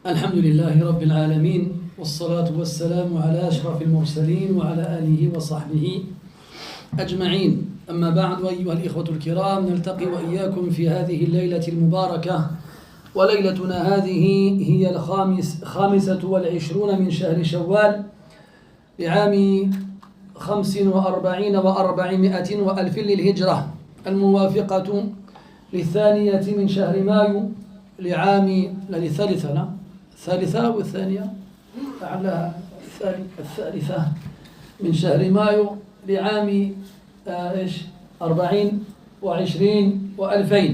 الحمد لله رب العالمين والصلاة والسلام على أشرف المرسلين وعلى آله وصحبه أجمعين. أما بعد، أيها الإخوة الكرام، نلتقي وإياكم في هذه الليلة المباركة، وليلتنا هذه هي 25 من شهر شوال لعام 45 و400 وألف للهجرة، الموافقة 2 من شهر مايو لعام الثالثة والثانية لعلها الثالثة من شهر مايو لعام 24 و2000.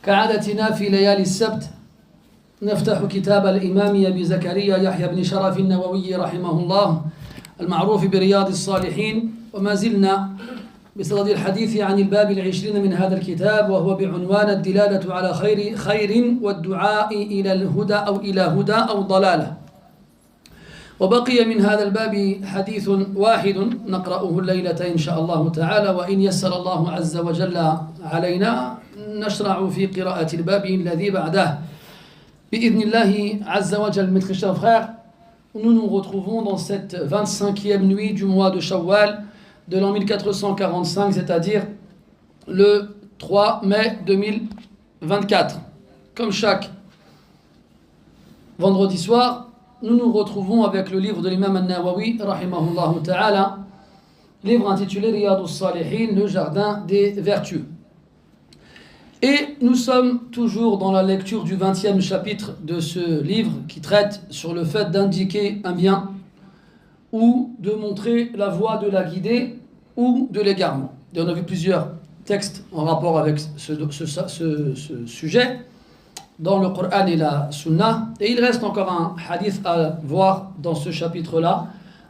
كعادتنا في ليالي السبت نفتح كتاب الإمام أبي زكريا يحيى بن شرف النووي رحمه الله المعروف برياض الصالحين، وما زلنا بصدد الحديث عن الباب 20 من هذا الكتاب، وهو بعنوان الدلالة على خير والدعاء إلى الهدى أو إلى هدى أو ضلالة. وبقي من هذا الباب حديث واحد نقرأه الليلة إن شاء الله تعالى، وإن يسر الله عز وجل علينا نشرع في قراءة الباب الذي بعده بإذن الله عز وجل. Mes très chers frères, nous nous retrouvons dans cette 25e nuit du mois de Shawwal de l'an 1445, c'est-à-dire le 3 mai 2024. Comme chaque vendredi soir, nous nous retrouvons avec le livre de l'imam An-Nawawi, rahimahullah ta'ala, livre intitulé Riyadus Salihin, le jardin des vertus. Et nous sommes toujours dans la lecture du 20e chapitre de ce livre qui traite sur le fait d'indiquer un bien ou de montrer la voie de la guidée ou de l'égarement. Et on a vu plusieurs textes en rapport avec ce sujet dans le Coran et la Sunna. Et il reste encore un hadith à voir dans ce chapitre-là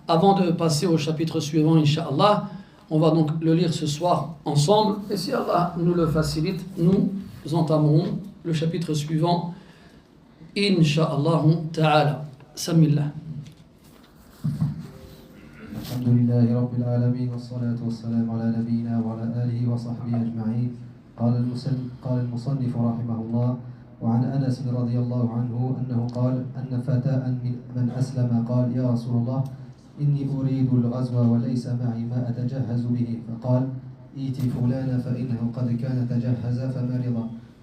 avant de passer au chapitre suivant, Inch'Allah. On va donc le lire ce soir ensemble. Et si Allah nous le facilite, nous entamerons le chapitre suivant, Inch'Allah ta'ala. Samillah. الحمد لله رب العالمين والصلاة والسلام على نبينا وعلى آله وصحبه أجمعين. قال المصنف رحمه الله: وعن أنس رضي الله عنه أنه قال أن فتاة من أسلم قال: يا رسول الله، إني أريد الغزو وليس معي ما أتجهز به، فقال: إيت فلانا فإنه قد كان تجهز فمرض،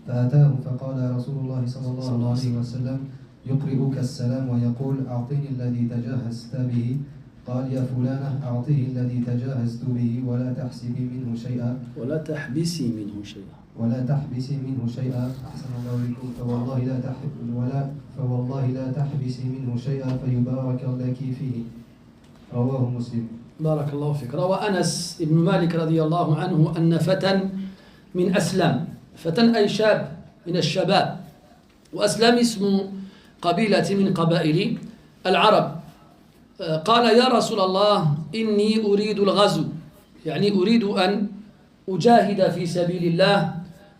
فأتاه فقال رسول الله صلى الله عليه وسلم: يقرئك السلام ويقول: أعطني الذي تجهزت به. قال: يا فلانة، أعطيه الذي تجاهزت به ولا تحسبي منه شيئا ولا تحبسي منه شيئا أحسن الله إليكم. فوالله لا تحبسي منه شيئا فيبارك لك فيه. رواه مسلم. بارك الله فيك. روى أنس بن مالك رضي الله عنه أن فتى من أسلم، فتى أي شاب من الشباب، وأسلم اسم قبيلة من قبائل العرب، قال: يا رسول الله، إني أريد الغزو، يعني أريد أن أجاهد في سبيل الله،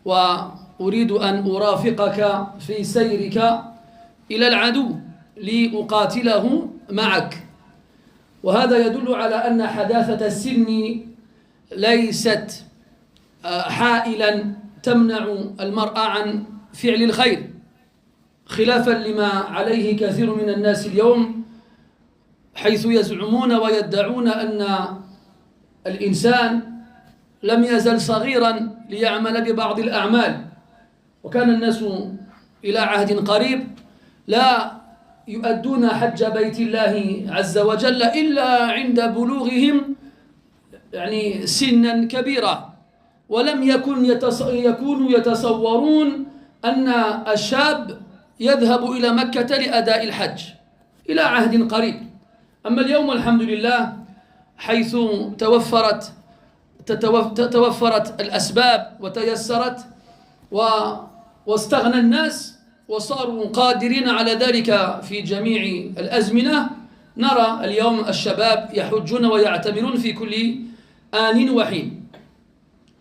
وأريد أن أرافقك في سيرك إلى العدو لأقاتله معك. وهذا يدل على أن حداثة السن ليست حائلا تمنع المرأة عن فعل الخير، خلافا لما عليه كثير من الناس اليوم، حيث يزعمون ويدعون أن الإنسان لم يزل صغيرا ليعمل ببعض الأعمال. وكان الناس إلى عهد قريب لا يؤدون حج بيت الله عز وجل إلا عند بلوغهم يعني سنا كبيرا، ولم يكونوا يتصورون أن الشاب يذهب إلى مكة لأداء الحج إلى عهد قريب. أما اليوم الحمد لله، حيث توفرت الأسباب وتيسرت واستغنى الناس وصاروا قادرين على ذلك في جميع الأزمنة، نرى اليوم الشباب يحجون ويعتمرون في كل آن وحين.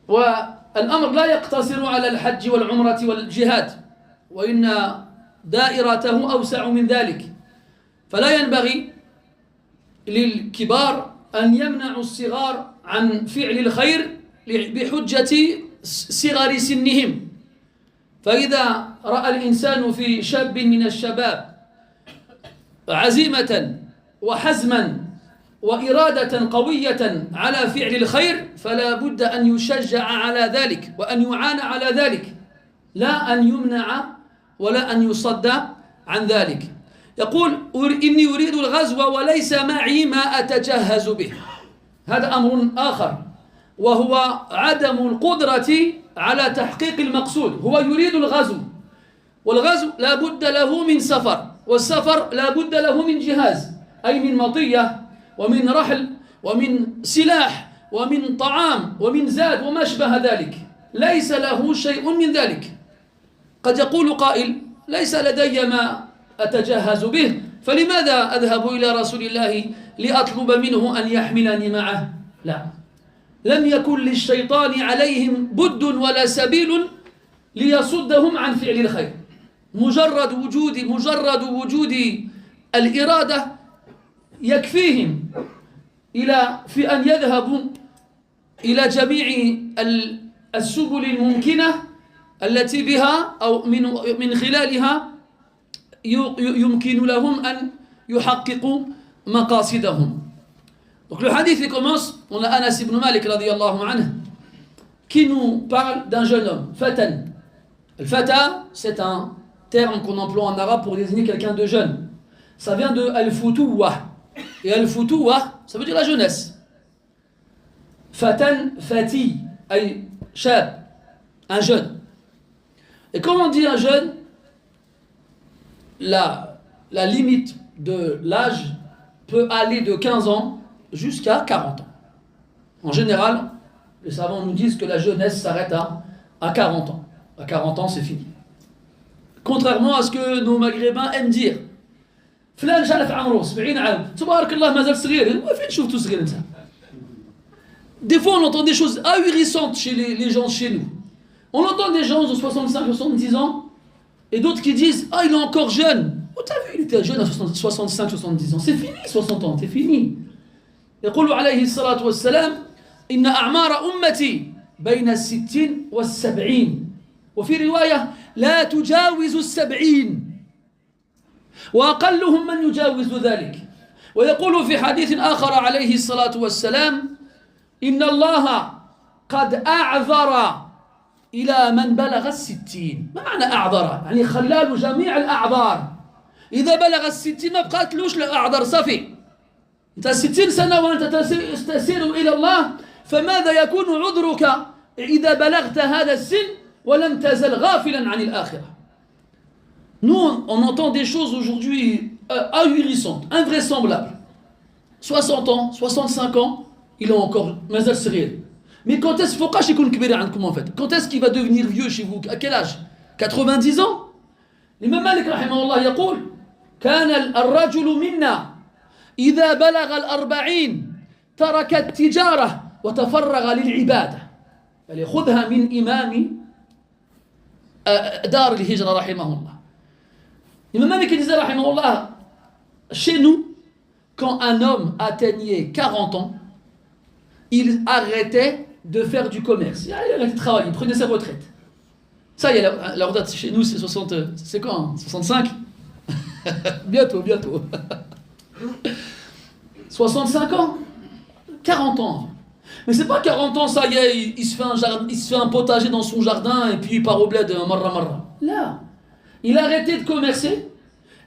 والأمر لا يقتصر على الحج والعمرة والجهاد، وإن دائرته أوسع من ذلك، فلا ينبغي للكبار أن يمنعوا الصغار عن فعل الخير بحجة صغر سنهم، فإذا رأى الإنسان في شاب من الشباب عزيمة وحزما وإرادة قوية على فعل الخير فلا بد أن يشجع على ذلك وأن يعان على ذلك لا أن يمنع ولا أن يصد عن ذلك. يقول إني أريد الغزو وليس معي ما أتجهز به. هذا أمر آخر وهو عدم القدرة على تحقيق المقصود. هو يريد الغزو والغزو لا بد له من سفر والسفر لا بد له من جهاز أي من مطية ومن رحل ومن سلاح ومن طعام ومن زاد وما شبه ذلك. ليس له شيء من ذلك. قد يقول قائل ليس لدي ما أتجهز به فلماذا أذهب إلى رسول الله لأطلب منه أن يحملني معه؟ لا، لم يكن للشيطان عليهم بد ولا سبيل ليصدهم عن فعل الخير. مجرد وجود الإرادة يكفيهم في أن يذهبوا إلى جميع السبل الممكنة التي بها أو من خلالها يمكن لهم أن يحققوا مقاصدهم. Donc le hadith commence, on a Anas ibn Malik radiyallahu anhu qui nous parle d'un jeune homme, fatan. Le fata, c'est un terme qu'on emploie en arabe pour désigner quelqu'un de jeune. Ça vient de al-futuwa. Et al-futuwa, ça veut dire la jeunesse. Fatan, fati, ay shab, un jeune. Et quand on dit un jeune, la limite de l'âge peut aller de 15 ans jusqu'à 40 ans. En général, les savants nous disent que la jeunesse s'arrête à 40 ans. À 40 ans, c'est fini. Contrairement à ce que nos maghrébins aiment dire. فلان جالف عمره 70 عام تبارك الله مازال صغير. فين شفتوا صغير انت؟ Des fois, on entend des choses ahurissantes chez les gens chez nous. On entend des gens de 65-70 ans et d'autres qui disent « Ah, il est encore jeune !» Oh, t'as vu, il était jeune à 65-70 ans. C'est fini, 60 ans, c'est fini. يقول عليه الصلاة والسلام إن أعمار أمتي بين 60 و70 وفي رواية لا تجاوز 70 وأقلهم من يجاوز ذلك. ويقول في حديث آخر عليه الصلاة والسلام إن الله قد أعذر إلى من بلغ 60. ما معنى أعذر؟ يعني خلال جميع الأعذار. إذا بلغ 60 ما بقاتلوش الأعذار صافي. أنت 60 سنة وأنت تسير إلى الله فماذا يكون عذرك إذا بلغت هذا السن ولم تزل غافلا عن الآخرة. Nous, on entend des choses aujourd'hui ahurissantes, invraisemblables. 60 ans, 65 ans, il est encore مازال صغير. Mais quand est-ce فوقاش يكون كبير عندكم en fait? Quand est-ce qu'il va devenir vieux chez vous? À quel âge? 90 ans? الإمام مالك رحمه الله يقول كان الرجل منا إذا بلغ 40 ترك التجارة وتفرغ للعبادة. يعني خذها من إمام دار الهجرة رحمه الله. L'imam Malik disait رحمه الله, chez nous, quand un homme atteignait 40 ans, il arrêtait de faire du commerce. Il arrêtait de travailler, il prenait sa retraite. Ça y est, la retraite chez nous, c'est 60... C'est quand 65 Bientôt. 65 ans 40 ans. Mais c'est pas 40 ans, ça y est, il se fait un potager dans son jardin et puis il part au bled marra. Là, il arrêtait de commercer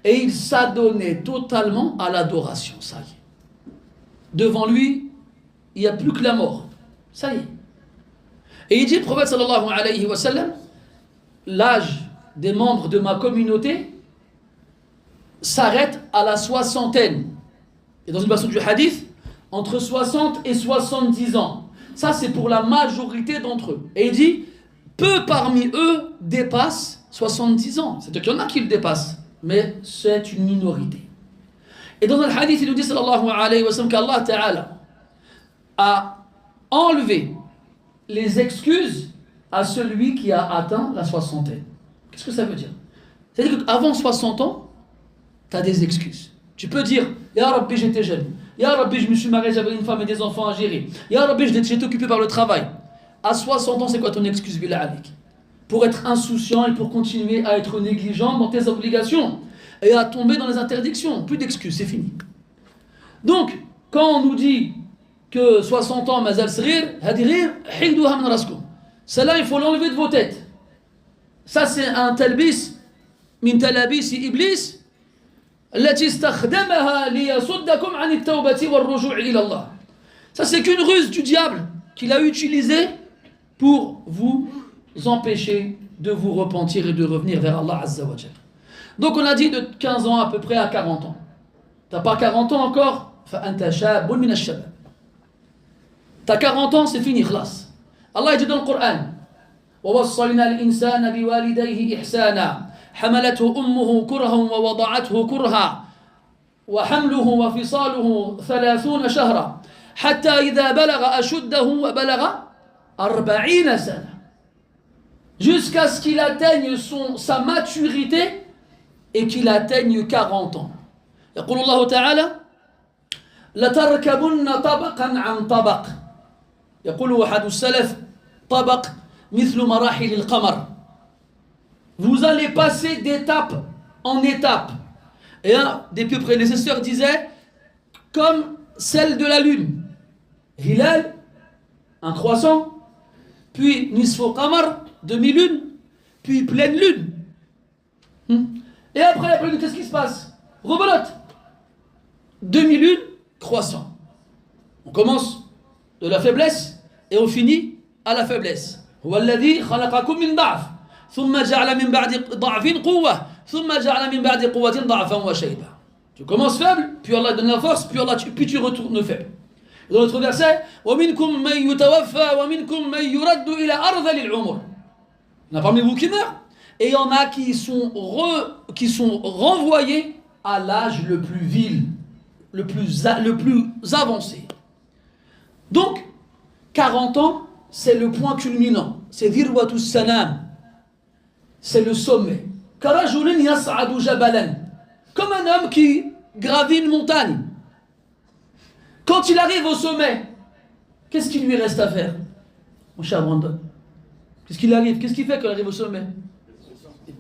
et il s'adonnait totalement à l'adoration. Ça y est. Devant lui, il n'y a plus que la mort. Ça y est. Et il dit, le prophète sallallahu alayhi wa sallam, l'âge des membres de ma communauté s'arrête à la soixantaine. Et dans une version du hadith, entre 60 et 70 ans. Ça, c'est pour la majorité d'entre eux. Et il dit, peu parmi eux dépassent 70 ans. C'est-à-dire qu'il y en a qui le dépassent, mais c'est une minorité. Et dans un hadith, il nous dit, sallallahu alayhi wa sallam, qu'Allah ta'ala a enlevé les excuses à celui qui a atteint la soixantaine. Qu'est-ce que ça veut dire? C'est-à-dire qu'avant 60 ans, tu as des excuses. Tu peux dire, Ya Rabbi, j'étais jeune. Ya Rabbi, je me suis marié, j'avais une femme et des enfants à gérer. Ya Rabbi, j'étais occupé par le travail. À 60 ans, c'est quoi ton excuse, billah alik? pour être insouciant et pour continuer à être négligent dans tes obligations et à tomber dans les interdictions. Plus d'excuses, c'est fini. Donc, quand on nous dit que 60 ans, mazal srir, hadirir, hidouha min raskum. Celle-là, il faut l'enlever de vos têtes. Ça, c'est un talbis min talabis iblis التي استخدمها ليصدكم عن التوبة والرجوع إلى الله. Ça, c'est qu'une ruse du diable qu'il a utilisée pour vous empêcher de vous repentir et de revenir vers Allah Azza wa Jalla. Donc, on a dit de 15 ans à peu près à 40 ans. T'as pas 40 ans encore, فأنت شاب من الشباب. T'as 40 ans, c'est fini, خلاص. Allah dit dans le Coran ووصينا الإنسان بوالديه إحسانا حملته أمه كرها ووضعته كرها وحمله وفصاله 30 شهرا حتى إذا بلغ أشده وبلغ 40 سنة jusqu'à ce qu'il atteigne sa maturité et qu'il atteigne 40 ans. يقول الله تعالى لتركبن طبقا عن طبق يقول أحد السلف طبق مثل مراحل القمر. Vous allez passer d'étape en étape. Et un des plus prédécesseurs disait comme celle de la lune. Hilal, un croissant, puis Nisfu Qamar, demi-lune, puis pleine lune. Et après la pleine lune, qu'est-ce qui se passe? Rebelote. Demi-lune, croissant. On commence de la faiblesse et on finit à la faiblesse. هو الذي خلقكم من ضعف ثم جعل من بعد ضعف قوة ثم جعل من بعد قوة ضعفا وشيبا. Tu commences faible, puis Allah donne la force, puis tu retournes faible. Dans l'autre verset, ومنكم من يتوفى ومنكم من يرد إلى أرذل العمر. Il y en a parmi vous qui meurent, et il y en a qui sont renvoyés à l'âge le plus vil, le plus avancé. Donc, 40 ans, c'est le point culminant. C'est dhirwatu sanam. C'est le sommet. Karajulin yas'adu jabalan. Comme un homme qui gravit une montagne. Quand il arrive au sommet, qu'est-ce qu'il lui reste à faire, mon cher Brandon? Qu'est-ce qu'il arrive? Qu'est-ce qu'il fait quand il arrive au sommet?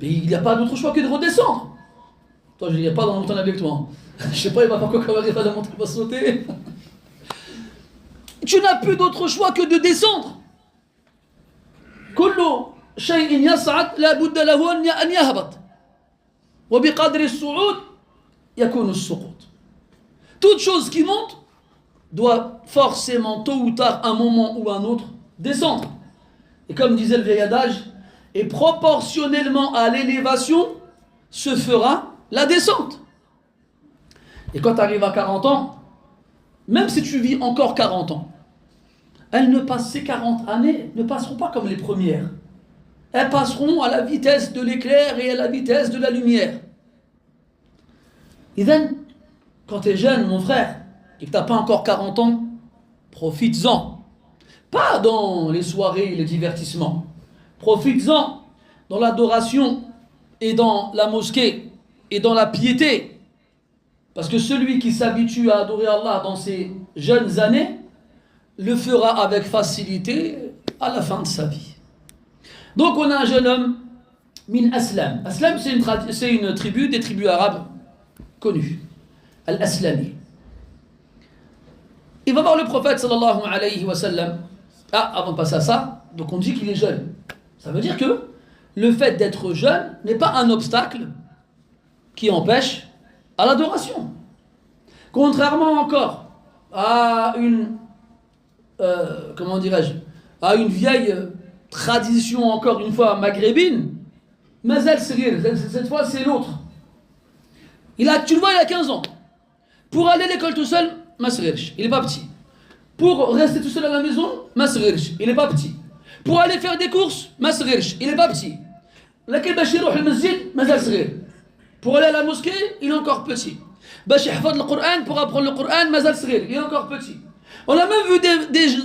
Il n'y a pas d'autre choix que de redescendre. Toi, je n'irai pas dans la montagne avec toi. Je sais pas, il va pas quoi quand il arrive à la montagne, il va sauter. Tu n'as plus d'autre choix que de descendre. كل شيء يصعد لا بد له أن يهبط وبقدر الصعود يكون السقوط. Toute chose qui monte doit forcément tôt ou tard, un moment ou un autre, descendre. Et comme disait le vieil adage, et proportionnellement à l'élévation se fera la descente. Et quand tu arrives à 40 ans, même si tu vis encore 40 ans, ces 40 années ne passeront pas comme les premières. Elles passeront à la vitesse de l'éclair et à la vitesse de la lumière. Et then, quand tu es jeune, mon frère, et que tu n'as pas encore 40 ans, profites-en. Pas dans les soirées et les divertissements. Profites-en dans l'adoration et dans la mosquée et dans la piété. Parce que celui qui s'habitue à adorer Allah dans ses jeunes années le fera avec facilité à la fin de sa vie. Donc on a un jeune homme, min Aslam. Aslam, c'est une tribu, des tribus arabes connues. Al-Aslami. Il va voir le prophète sallallahu alayhi wa sallam. Avant de passer à ça, donc on dit qu'il est jeune. Ça veut dire que le fait d'être jeune n'est pas un obstacle qui empêche à l'adoration. Contrairement encore à une à une vieille tradition, encore une fois maghrébine, Mazal Srir, cette fois c'est l'autre. Tu le vois, il a 15 ans. Pour aller à l'école tout seul, Masrirch, il n'est pas petit. Pour rester tout seul à la maison, Masrirch, il n'est pas petit. Pour aller faire des courses, Masrirch, il n'est pas petit. Pour aller à la mosquée, il est encore petit. Pour apprendre le Coran, Mazal Srir, il est encore petit. On a même vu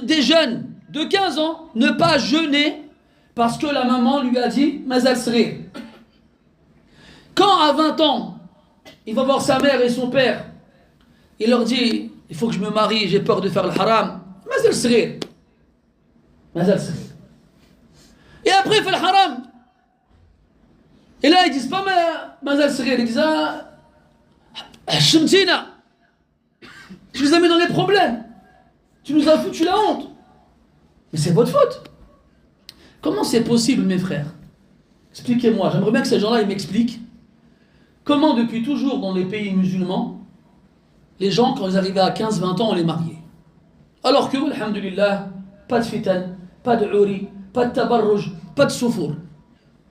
des jeunes de 15 ans ne pas jeûner parce que la maman lui a dit Mazal Srir. Quand à 20 ans, il va voir sa mère et son père, il leur dit il faut que je me marie, j'ai peur de faire le haram. Mazal Srir. Mazal Srir. Et après il fait le haram. Et là, ils disent pas Mazal Srir, ils disent Shemtina, tu nous as mis dans les problèmes, tu nous as foutu la honte. Mais c'est votre faute. Comment c'est possible, mes frères? Expliquez-moi, j'aimerais bien que ces gens-là ils m'expliquent comment depuis toujours dans les pays musulmans, les gens quand ils arrivaient à 15-20 ans on les mariait. Alors que, alhamdulillah, pas de fitan, pas de uri, pas de tabarruj, pas de soufour,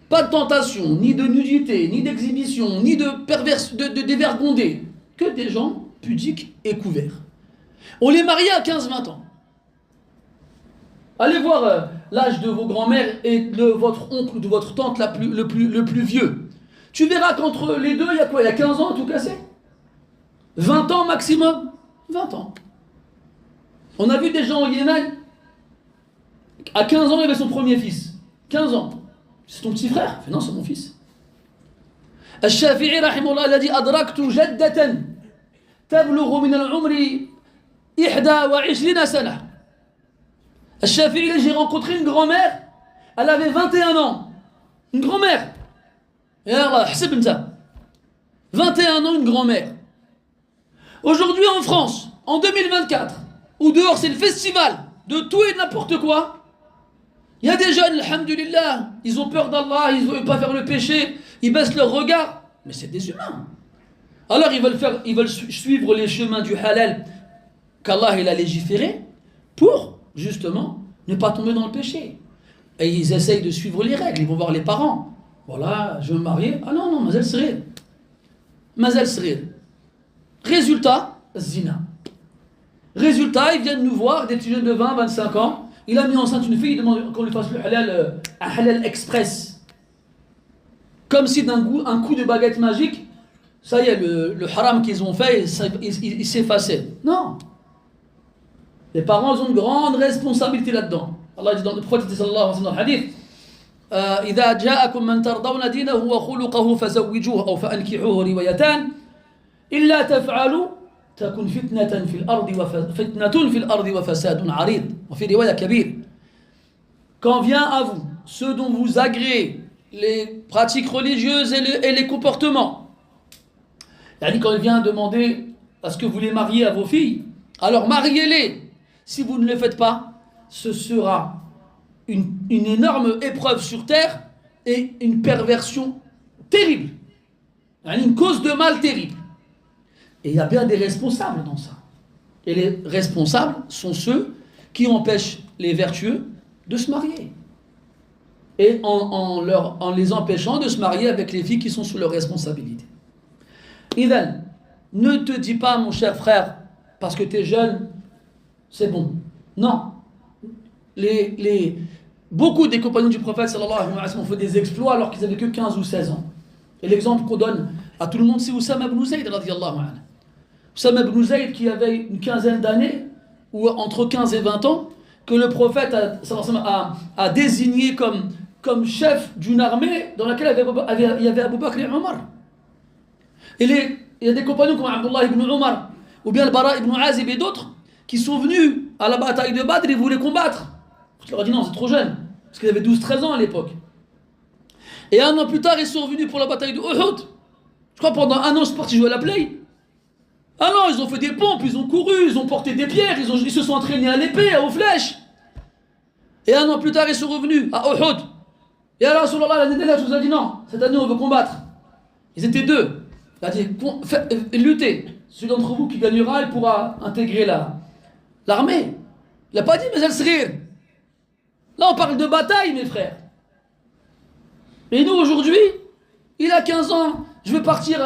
pas de tentation, ni de nudité, ni d'exhibition, ni de dévergondé, que des gens pudiques et couverts. On les mariait à 15-20 ans. Allez voir l'âge de vos grands-mères et de votre oncle ou de votre tante le plus vieux. Tu verras qu'entre les deux, il y a quoi? Il y a 15 ans à tout casser. 20 ans maximum. 20 ans. On a vu des gens au Yémen, à 15 ans, il avait son premier fils. 15 ans. C'est ton petit frère? Il fait, non, c'est mon fils. Al-Shafi'i, rahimahullah, il a dit Adraktu jaddatan tablughu min al-umri 21 sana. Al-Shafi'i, j'ai rencontré une grand-mère, elle avait 21 ans. Une grand-mère. Et alors, 21 ans, une grand-mère. Aujourd'hui en France, en 2024, où dehors c'est le festival de tout et de n'importe quoi, il y a des jeunes, alhamdulillah, ils ont peur d'Allah, ils ne veulent pas faire le péché, ils baissent leur regard, mais c'est des humains. Alors ils veulent suivre les chemins du halal qu'Allah il a légiféré pour justement ne pas tomber dans le péché. Et ils essayent de suivre les règles, ils vont voir les parents. Voilà, je veux me marier. Ah non, Mazal Srir. Mazal Srir. Résultat, zina. Résultat, ils viennent nous voir, des petits jeunes de 20, 25 ans. Il a mis enceinte une fille, il demande qu'on lui fasse le halal, un halal express. Comme si d'un coup de baguette magique, ça y est, le haram qu'ils ont fait, il s'effaçait. Non. Les parents ont une grande responsabilité là-dedans. Allah dit dans le prophète sallallahu alayhi wa sallam, dans le hadith, إذا جاءكم من ترضون دينه وخلقه فزوجوه أو فأنكحوه روايتان إلا تفعلوا تكن فتنة في الأرض وفساد عريض وفي رواية كبير. Quand vient à vous ceux dont vous agréez les pratiques religieuses et les comportements, c'est-à-dire quand il vient demander à ce que vous les mariez à vos filles, alors mariez-les. Si vous ne le faites pas, ce sera une énorme épreuve sur terre et une perversion terrible, une cause de mal terrible. Et il y a bien des responsables dans ça. Et les responsables sont ceux qui empêchent les vertueux de se marier. Et en les empêchant de se marier avec les filles qui sont sous leur responsabilité. Idhan, ne te dis pas, mon cher frère, parce que tu es jeune, c'est bon. Non. Beaucoup des compagnons du prophète sallallahu alayhi wa sallam ont fait des exploits alors qu'ils n'avaient que 15 ou 16 ans. Et l'exemple qu'on donne à tout le monde, c'est Oussama ibn Zayd radiyallahu anhu. Oussama ibn Zayd qui avait une quinzaine d'années, ou entre 15 et 20 ans, que le prophète a désigné comme chef d'une armée dans laquelle il y avait Abu Bakr et Omar. Et il y a des compagnons comme Abdullah ibn Omar, ou bien le Bara ibn Azib et d'autres, qui sont venus à la bataille de Badr et voulaient combattre. Je leur ai dit non, c'est trop jeune. Parce qu'ils avaient 12-13 ans à l'époque. Et un an plus tard, ils sont venus pour la bataille de Uhud. Je crois pendant un an, ils sont partis jouer à la play. Ah non, ils ont fait des pompes, ils ont couru, ils ont porté des pierres, ils se sont entraînés à l'épée, aux flèches. Et un an plus tard, ils sont revenus à Uhud. Et alors, Rasulallah, l'année dernière, je vous ai dit non, cette année, on veut combattre. Ils étaient deux. Il a dit, luttez. Celui d'entre vous qui gagnera, il pourra intégrer l'armée. Il n'a pas dit, mais elle se rire. Là, on parle de bataille, mes frères. Et nous, aujourd'hui, il a 15 ans, je vais partir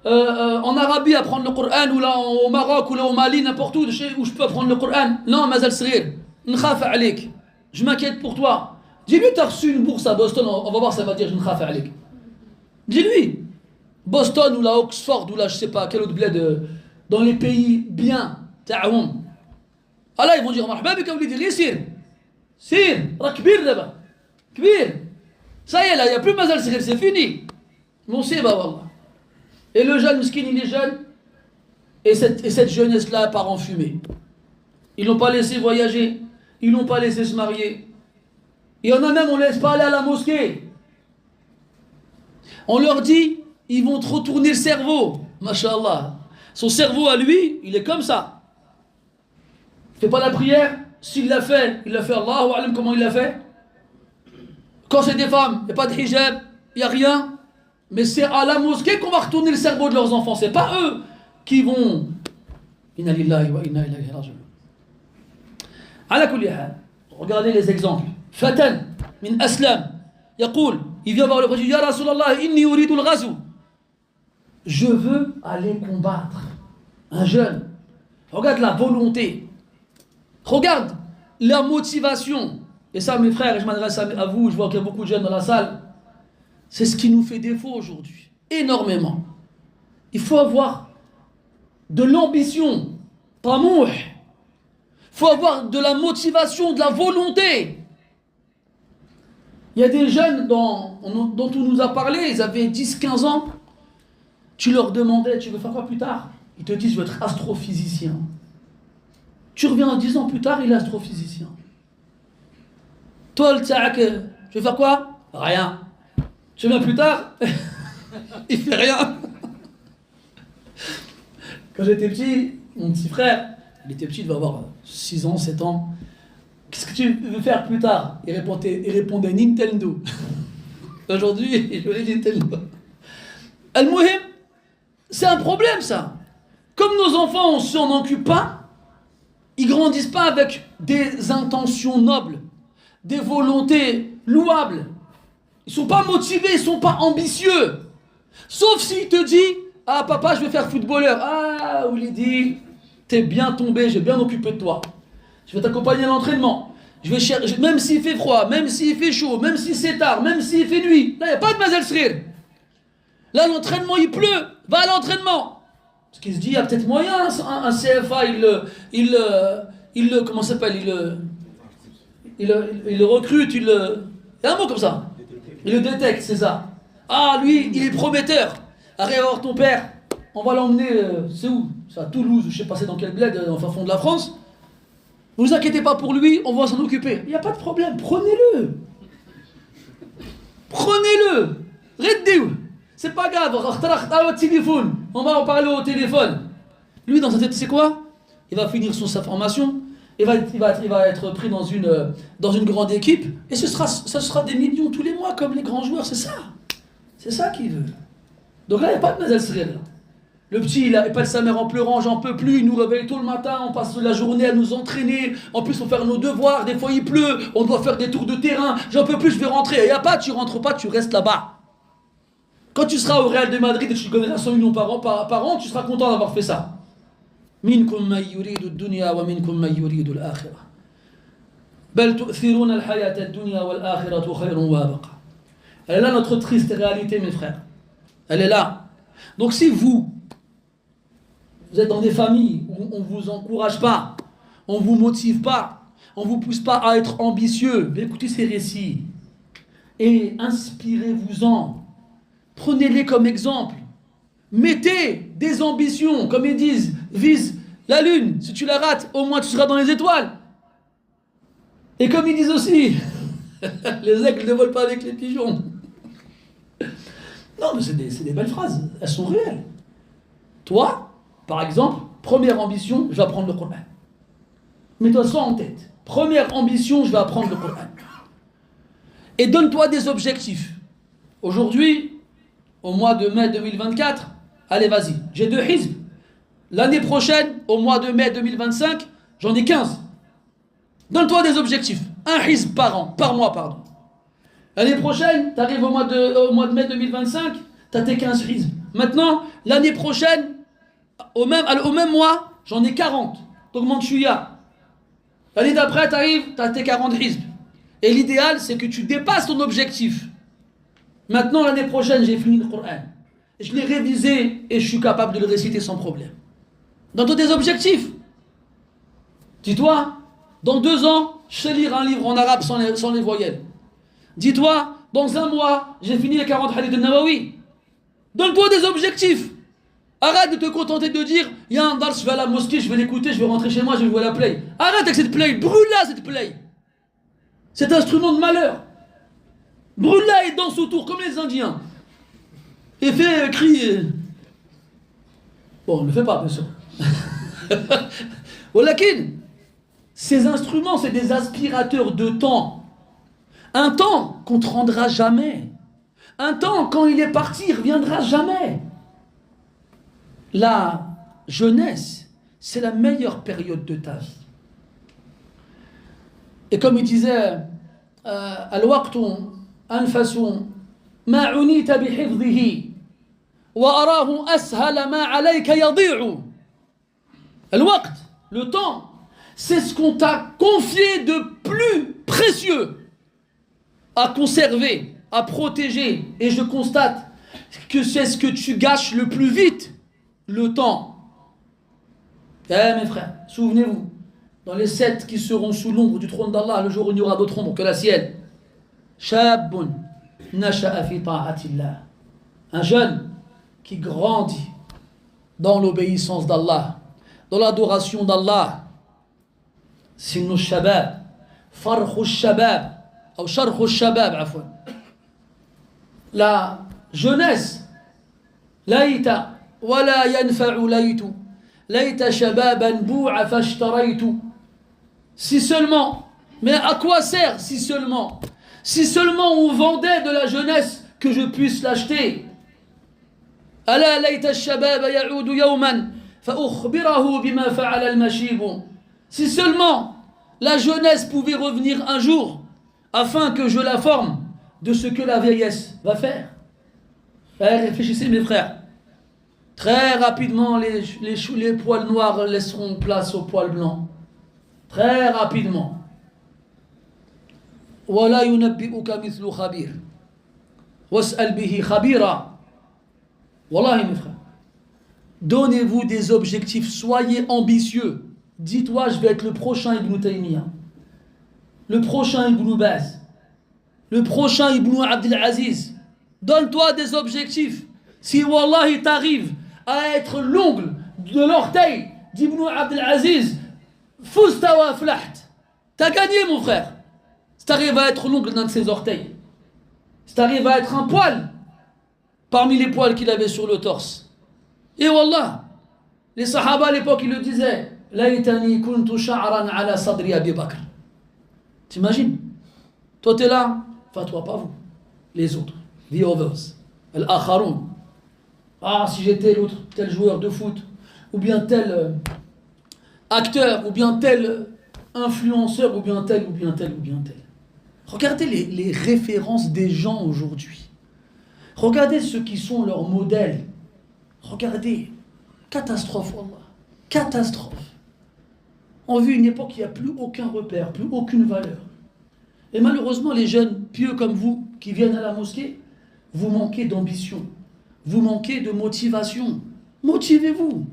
en Arabie apprendre le Coran, ou là au Maroc, ou là au Mali, n'importe où, où je peux apprendre le Coran. Non, Mazal Srir, n'khaf alik. Je m'inquiète pour toi. Dis-lui, tu as reçu une bourse à Boston, on va voir, ça va dire, je n'khaf alik. Dis-lui, Boston, ou là Oxford, ou là je sais pas, quel autre bled, dans les pays bien, ta'aoum. Ah là, ils vont dire, marhaba bika wlidi, sir. Sir, kbir là-bas. Kbir. Ça y est, là, il n'y a plus Mazal Srir, c'est fini. Mon Seba, wallah. Et le jeune miskin, il est jeune. Et cette jeunesse-là part en fumée. Ils l'ont pas laissé voyager. Ils l'ont pas laissé se marier. Il y en a même, on ne laisse pas aller à la mosquée. On leur dit, ils vont te retourner le cerveau. Masha'Allah. Son cerveau à lui, il est comme ça. Il fait pas la prière. S'il l'a fait, Allahu Alam comment il l'a fait. Quand c'est des femmes, il n'y a pas de hijab, il n'y a rien. Mais c'est à la mosquée qu'on va retourner le cerveau de leurs enfants. C'est pas eux qui vont. Inna lillahi wa inna ilayhi raji'un. Ala kulli hal. Regardez les exemples. Fatan min aslam. Yaqul, il vient voir le prophète, Ya Rasulallah, inni uridu al-ghazw. Je veux aller combattre. Un jeune. Regarde la volonté. Regarde la motivation. Et ça, mes frères, et je m'adresse à vous, je vois qu'il y a beaucoup de jeunes dans la salle. C'est ce qui nous fait défaut aujourd'hui. Énormément. Il faut avoir de l'ambition. Tamouh. Il faut avoir de la motivation, de la volonté. Il y a des jeunes dont on nous a parlé, ils avaient 10-15 ans. Tu leur demandais, tu veux faire quoi plus tard? Ils te disent, je veux être astrophysicien. Tu reviens 10 ans plus tard, il est astrophysicien. Toi, le tsaak, tu veux faire quoi? Rien. Tu viens plus tard, il fait rien. Quand j'étais petit, mon petit frère, il était petit, il devait avoir 6 ans, 7 ans. Qu'est-ce que tu veux faire plus tard? Il répondait Nintendo. Aujourd'hui, il jouait Nintendo. Al-Muhim, c'est un problème ça. Comme nos enfants, on ne s'en occupe pas, ils grandissent pas avec des intentions nobles, des volontés louables. Ils sont pas motivés, ils sont pas ambitieux. Sauf s'il te dit, ah papa, je vais faire footballeur. Ah, Oulidi, t'es bien tombé, j'ai bien occupé de toi. Je vais t'accompagner à l'entraînement. Je vais chercher, même s'il fait froid, même s'il fait chaud, même si c'est tard, même s'il fait nuit. Là, il n'y a pas de Mazel Srir. Là, l'entraînement, il pleut. Va à l'entraînement. Parce qu'il se dit, il y a peut-être moyen, un CFA, comment ça s'appelle, il le recrute, il y a un mot comme ça. Il le détecte, c'est ça. Ah, lui, il est prometteur. Arrive à voir ton père. On va l'emmener, c'est où? C'est à Toulouse, je sais pas c'est dans quel bled, dans le fin fond de la France. Ne vous inquiétez pas pour lui, on va s'en occuper. Il n'y a pas de problème, prenez-le. Prenez-le. Reddez-le. C'est pas grave, on va en parler au téléphone. Lui, dans sa tête, c'est quoi? Il va finir sa formation. Il va être pris dans une grande équipe et ce sera des millions tous les mois comme les grands joueurs, c'est ça. C'est ça qu'il veut. Donc là, il n'y a pas de Mazel Srir. Le petit, il appelle sa mère en pleurant, j'en peux plus, il nous réveille tôt le matin, on passe la journée à nous entraîner, en plus on fait nos devoirs, des fois il pleut, on doit faire des tours de terrain, j'en peux plus, je vais rentrer. Il n'y a pas, tu rentres pas, tu restes là-bas. Quand tu seras au Real de Madrid et que tu gagneras 100 millions par an, tu seras content d'avoir fait ça. منكم من يريد الدنيا ومنكم من يريد الآخرة بل تؤثرون الحياة الدنيا والآخرة خير وابقى. Elle est là notre triste réalité, mes frères. Elle est là. Donc si vous êtes dans des familles où on ne vous encourage pas, on ne vous motive pas, on ne vous pousse pas à être ambitieux, écoutez ces récits et inspirez-vous-en. Prenez-les comme exemple. Mettez des ambitions, comme ils disent, vise la lune. Si tu la rates, au moins tu seras dans les étoiles. Et comme ils disent aussi, les aigles ne volent pas avec les pigeons. Non, mais c'est des belles phrases, elles sont réelles. Toi, par exemple, première ambition, je vais apprendre le Coran. Mets-toi ça en tête. Première ambition, je vais apprendre le Coran. Et donne-toi des objectifs. Aujourd'hui, au mois de mai 2024, allez, vas-y, j'ai 2 hizb. L'année prochaine, au mois de mai 2025, j'en ai 15. Donne-toi des objectifs. Un hizb par mois, pardon. L'année prochaine, tu arrives au mois de mai 2025, tu as tes 15 hizb. Maintenant, l'année prochaine, au même mois, j'en ai 40. T'augmentes chouïa. L'année d'après, tu arrives, tu as tes 40 hizb. Et l'idéal, c'est que tu dépasses ton objectif. Maintenant, l'année prochaine, j'ai fini le Coran. Je l'ai révisé et je suis capable de le réciter sans problème. Donne-toi des objectifs. Dis-toi, dans 2 ans, je sais lire un livre en arabe sans les voyelles. Dis-toi, dans 1 mois, j'ai fini les 40 hadiths de Nawawi. Donne-toi des objectifs. Arrête de te contenter de dire, il y a un dars, je vais à la mosquée, je vais l'écouter, je vais rentrer chez moi, je vais jouer à la play. Arrête avec cette play, brûle-la cette play. Cet instrument de malheur. Brûle-la et danse autour comme les Indiens. et fait crier. Bon, on ne le fait pas, bien sûr. Walakin, ces instruments, c'est des aspirateurs de temps. Un temps qu'on ne te rendra jamais. Un temps, quand il est parti, il ne reviendra jamais. La jeunesse, c'est la meilleure période de ta vie. Et comme il disait, Al-waqtu anfasu ma unita bihifdhihi wa arahu ashala ma alayka yadi'u. Al-waqt, le temps, c'est ce qu'on t'a confié de plus précieux à conserver, à protéger. Et je constate que c'est ce que tu gâches le plus vite, le temps. Mes frères, souvenez-vous, dans les 7 qui seront sous l'ombre du trône d'Allah, le jour où il n'y aura d'autre ombre que la sienne. Shabun nasha'a fi ta'atillah. Un jeune qui grandit dans l'obéissance d'Allah, dans l'adoration d'Allah. Sinu shabab, farhu shabab, ou sharhu shabab, afwan. La jeunesse, laïta, wala yanfa'u laïtu, laïta shababan bu'a fashtaraytu. Si seulement, mais à quoi sert si seulement? Si seulement on vendait de la jeunesse que je puisse l'acheter. Ala laïta shababa ya'udu yawman fa ukhbirahu bima fa'ala al-mashib. Si seulement la jeunesse pouvait revenir un jour afin que je la forme de ce que la vieillesse va faire. Réfléchissez mes frères. Très rapidement les poils noirs laisseront place aux poils blancs. Très rapidement. ولا ينبئك مثل خبير واسأل به خبيرا. Wallahi mes frères. Donnez-vous des objectifs, soyez ambitieux. Dis-toi, je vais être le prochain Ibn Taymiyyah, le prochain Ibn Baz, le prochain Ibn Abdel Aziz. Donne-toi des objectifs. Si Wallahi t'arrives à être l'ongle de l'orteil d'Ibn Abdel Aziz, Fousta wa flaht. T'as gagné mon frère. Si t'arrives à être l'ongle d'un de ses orteils, si t'arrives à être un poil parmi les poils qu'il avait sur le torse. Et Wallah, les sahaba à l'époque ils le disaient, Laïtani kuntu sha'ran ala sadri Abi Bakr. T'imagines? Toi t'es là, enfin toi pas vous, les autres, the others, al-akharoun. Ah si j'étais l'autre, tel joueur de foot, ou bien tel acteur, ou bien tel influenceur, ou bien tel, ou bien tel, ou bien tel. Regardez les références des gens aujourd'hui. Regardez ceux qui sont leurs modèles. Regardez. Catastrophe, Wallah. Catastrophe. On vit une époque où il n'y a plus aucun repère, plus aucune valeur. Et malheureusement, les jeunes pieux comme vous, qui viennent à la mosquée, vous manquez d'ambition. Vous manquez de motivation. Motivez-vous.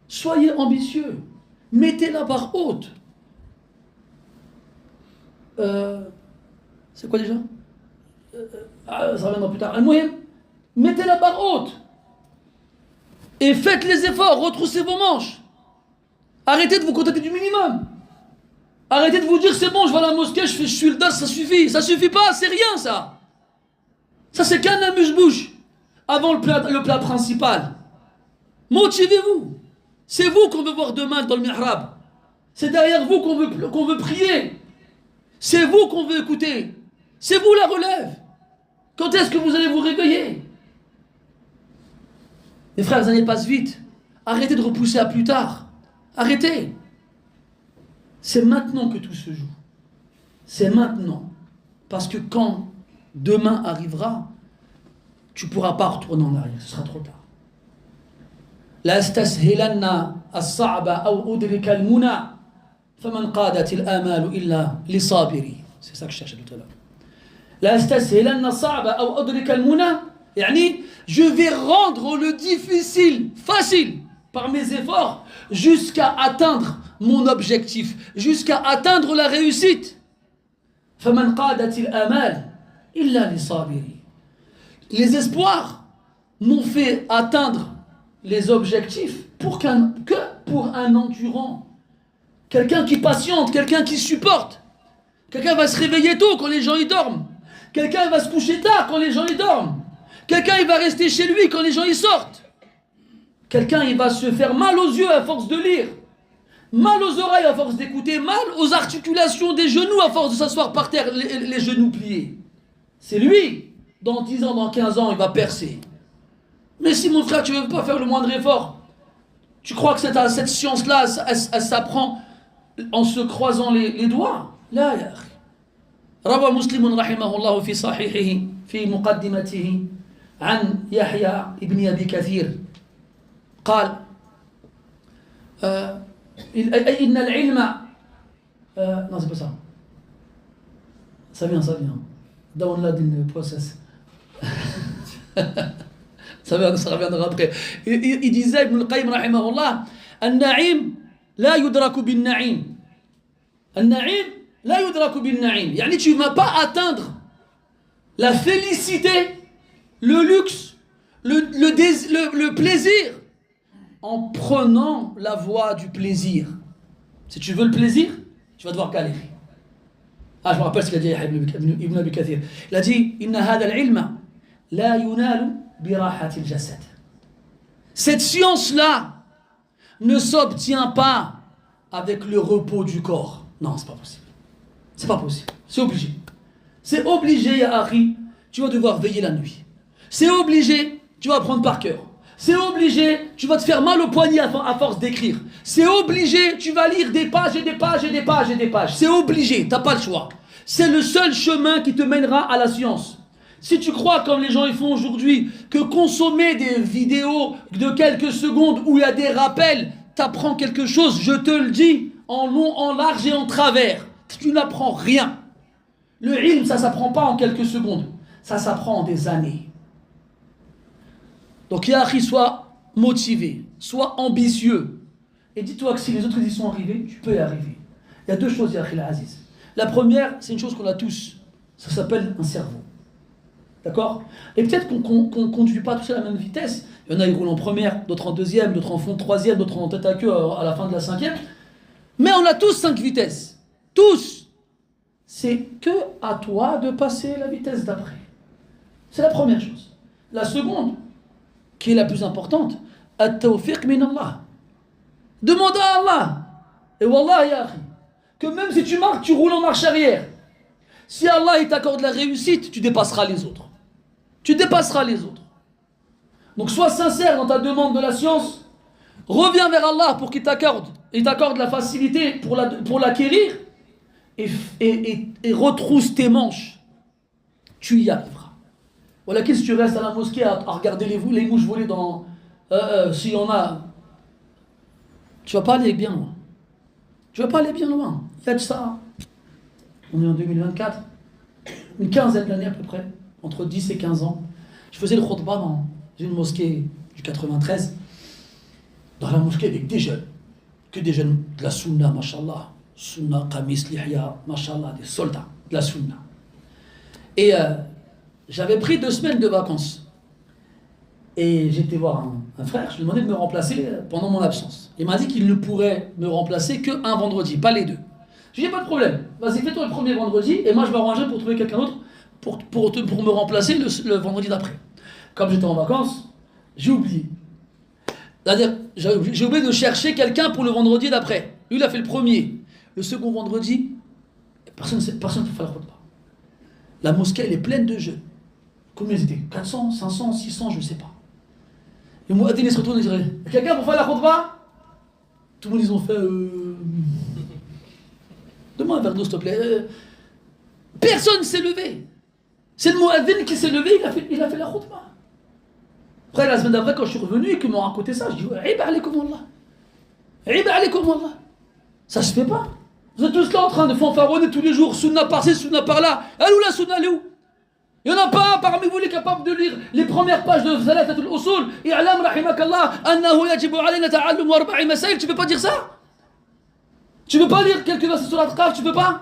Soyez ambitieux. Mettez la barre haute. C'est quoi déjà? Ça reviendra plus tard. Mettez la barre haute. Et faites les efforts. Retroussez vos manches. Arrêtez de vous contenter du minimum. Arrêtez de vous dire c'est bon, je vais à la mosquée, je suis le das, ça suffit. Ça suffit pas, c'est rien ça. Ça c'est qu'un amuse-bouche avant le plat principal. Motivez-vous. C'est vous qu'on veut voir demain dans le mihrab. C'est derrière vous qu'on veut prier. C'est vous qu'on veut écouter. C'est vous la relève. Quand est-ce que vous allez vous réveiller? Les frères, les années passent vite. Arrêtez de repousser à plus tard. Arrêtez. C'est maintenant que tout se joue. C'est maintenant. Parce que quand demain arrivera, tu ne pourras pas retourner en arrière. Ce sera trop tard. لا استسهلن الصعب أو أدرك المنى فمن قادت الآمال إلا لصابري. C'est ça que je cherchais tout à l'heure. لا استسهلن الصعب أو أدرك المنى يعني je vais rendre le difficile facile par mes efforts jusqu'à atteindre mon objectif, jusqu'à atteindre la réussite. فمن قادت الآمال إلا لصابري. Les espoirs m'ont fait atteindre les objectifs que pour un endurant. Quelqu'un qui patiente, quelqu'un qui supporte. Quelqu'un va se réveiller tôt quand les gens y dorment. Quelqu'un va se coucher tard quand les gens y dorment. Quelqu'un, il va rester chez lui quand les gens y sortent. Quelqu'un, il va se faire mal aux yeux à force de lire. Mal aux oreilles à force d'écouter. Mal aux articulations des genoux à force de s'asseoir par terre, les genoux pliés. C'est lui. Dans 10 ans, dans 15 ans, il va percer. Mais si mon frère, tu ne veux pas faire le moindre effort, tu crois que cette science-là, elle s'apprend en se croisant les doigts? Là, ya akhi. روى مسلم رحمه الله في صحيحه في مقدمته عن يحيى ابن أبي كثير قال إن العلم non c'est pas ça ça vient download in process ça reviendra après il disait Ibn al-Qayyim رحمه الله النعيم لا يدرك بالنعيم النعيم لا يدرك بالنعيم يعني tu ne vas pas atteindre la félicité, le luxe, le plaisir en prenant la voie du plaisir. Si tu veux le plaisir, tu vas devoir galérer. Ah, je me rappelle ce qu'a dit Ibn Abi Kathir. Il a dit Inna hada al-ilma la yunalu bi rahati al-jasad. Cette science-là ne s'obtient pas avec le repos du corps. Non, c'est pas possible. C'est pas possible. C'est obligé. C'est obligé, ya Akhi, tu vas devoir veiller la nuit. C'est obligé, tu vas apprendre par cœur. C'est obligé, tu vas te faire mal au poignet à force d'écrire. C'est obligé, tu vas lire des pages et des pages et des pages et des pages. C'est obligé, t'as pas le choix. C'est le seul chemin qui te mènera à la science. Si tu crois, comme les gens ils font aujourd'hui, que consommer des vidéos de quelques secondes où il y a des rappels, t'apprends quelque chose, je te le dis, en long, en large et en travers. Tu n'apprends rien. Le ilm, ça ne s'apprend pas en quelques secondes. Ça s'apprend en des années. Donc, ya akhi, sois motivé, sois ambitieux. Et dis-toi que si les autres y sont arrivés, tu peux y arriver. Il y a deux choses, ya akhi al-aziz. La première, c'est une chose qu'on a tous. Ça s'appelle un cerveau. D'accord? Et peut-être qu'on ne conduit pas tous à la même vitesse. Il y en a, ils roulent en première, d'autres en deuxième, d'autres en fond de troisième, d'autres en tête à queue à la fin de la cinquième. Mais on a tous 5 vitesses. Tous. C'est que à toi de passer la vitesse d'après. C'est la première chose. La seconde, qui est la plus importante, at-tawfiq min Allah. Demande à Allah. Et wallah ya akhi, que même si tu marches, tu roules en marche arrière. Si Allah il t'accorde la réussite, tu dépasseras les autres. Tu dépasseras les autres. Donc sois sincère dans ta demande de la science. Reviens vers Allah pour qu'il t'accorde. Il t'accorde la facilité pour l'acquérir. Et retrousse tes manches. Tu y arriveras. Voilà, si tu restes à la mosquée à regarder les mouches voler dans... s'il y en a... Tu vas pas aller bien loin. Tu vas pas aller bien loin. Il y a de ça. On est en 2024. Une quinzaine d'années à peu près. Entre 10 et 15 ans. Je faisais le khutbah dans une mosquée du 93. Dans la mosquée avec des jeunes. Que des jeunes de la sunna, mashallah. Sunna, qamis, lihya, mashallah, des soldats de la sunna. Et j'avais pris 2 semaines de vacances. Et j'étais voir un frère, je lui ai demandé de me remplacer pendant mon absence. Il m'a dit qu'il ne pourrait me remplacer qu'un vendredi, pas les 2. Je lui ai dit, pas de problème, vas-y, fais-toi le premier vendredi, et moi je m'arrangerai pour trouver quelqu'un d'autre pour me remplacer le vendredi d'après. Comme j'étais en vacances, j'ai oublié. C'est-à-dire, j'ai oublié de chercher quelqu'un pour le vendredi d'après. Lui, il a fait le premier. Le second vendredi, personne ne peut faire la khutbah. La mosquée, elle est pleine de jeunes. Combien ils étaient? 400, 500, 600, je ne sais pas. Et le muaddin, il se retourne et dirait, quelqu'un pour faire la khutbah? Tout le monde, ils ont fait... Donne-moi un verre d'eau, s'il te plaît. Personne ne s'est levé. C'est le muaddin qui s'est levé, il a fait la khutbah. Après, la semaine d'après, quand je suis revenu et qu'ils m'ont raconté ça, je dis, Iba alaykum Allah. Iba alaykum Allah. Ça se fait pas. Vous êtes tous là en train de fanfaronner tous les jours, sunna par-ci, sunna par-là. Elle où la sunna, elle est où? Il n'y en a pas un parmi vous qui est capable de lire les premières pages de Thalathat al-Usul. I'lam rahimakallah, annahu yajibu alayna ta'allum wa arba'i masail. Tu peux pas dire ça? Tu peux pas lire quelques versets sur la Qaf, tu peux pas?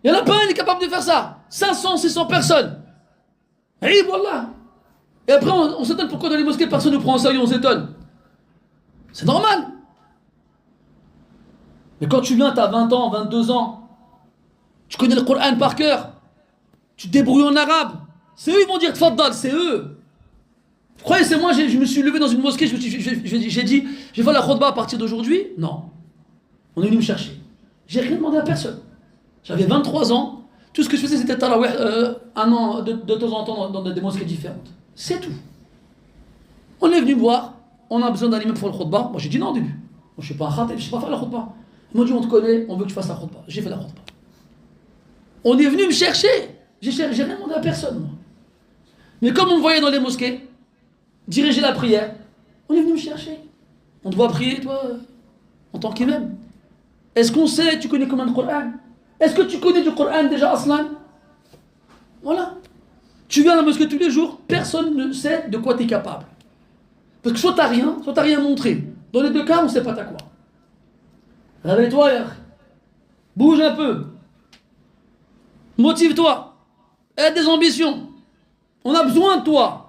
Il n'y en a pas un qui est capable de faire ça. 500, 600 personnes. Aïe, wallah. Et après, on s'étonne pourquoi dans les mosquées, personne ne prend en sérieux, on s'étonne. C'est normal. Mais quand tu viens, tu as 20 ans, 22 ans, tu connais le Coran par cœur, tu te débrouilles en arabe, c'est eux qui vont dire tfaddal, c'est eux. Croyez, c'est moi, je me suis levé dans une mosquée, j'ai dit, je vais faire la khutbah à partir d'aujourd'hui. Non. On est venu me chercher. J'ai rien demandé à personne. J'avais 23 ans. Tout ce que je faisais, c'était tarawih un an de temps en temps dans des mosquées différentes. C'est tout. On est venu me voir. On a besoin d'un imam pour le khutbah. Moi, j'ai dit non au début. Moi, je ne suis pas un khatib, je ne sais pas faire la khutbah. Ils m'ont dit, on te connaît, on veut que tu fasses la khutbah. J'ai fait la khutbah. On est venu me chercher. J'ai rien demandé à personne, moi. Mais comme on me voyait dans les mosquées, diriger la prière, on est venu me chercher. On te voit prier, toi, en tant qu'imam. Est-ce qu'on sait, tu connais combien de Coran? Est-ce que tu connais du Coran déjà, Aslan? Voilà. Tu viens à la mosquée tous les jours, personne ne sait de quoi tu es capable. Parce que soit t'as rien montré. Dans les deux cas, on ne sait pas t'as quoi. Réveille-toi, bouge un peu. Motive-toi. Aie des ambitions. On a besoin de toi.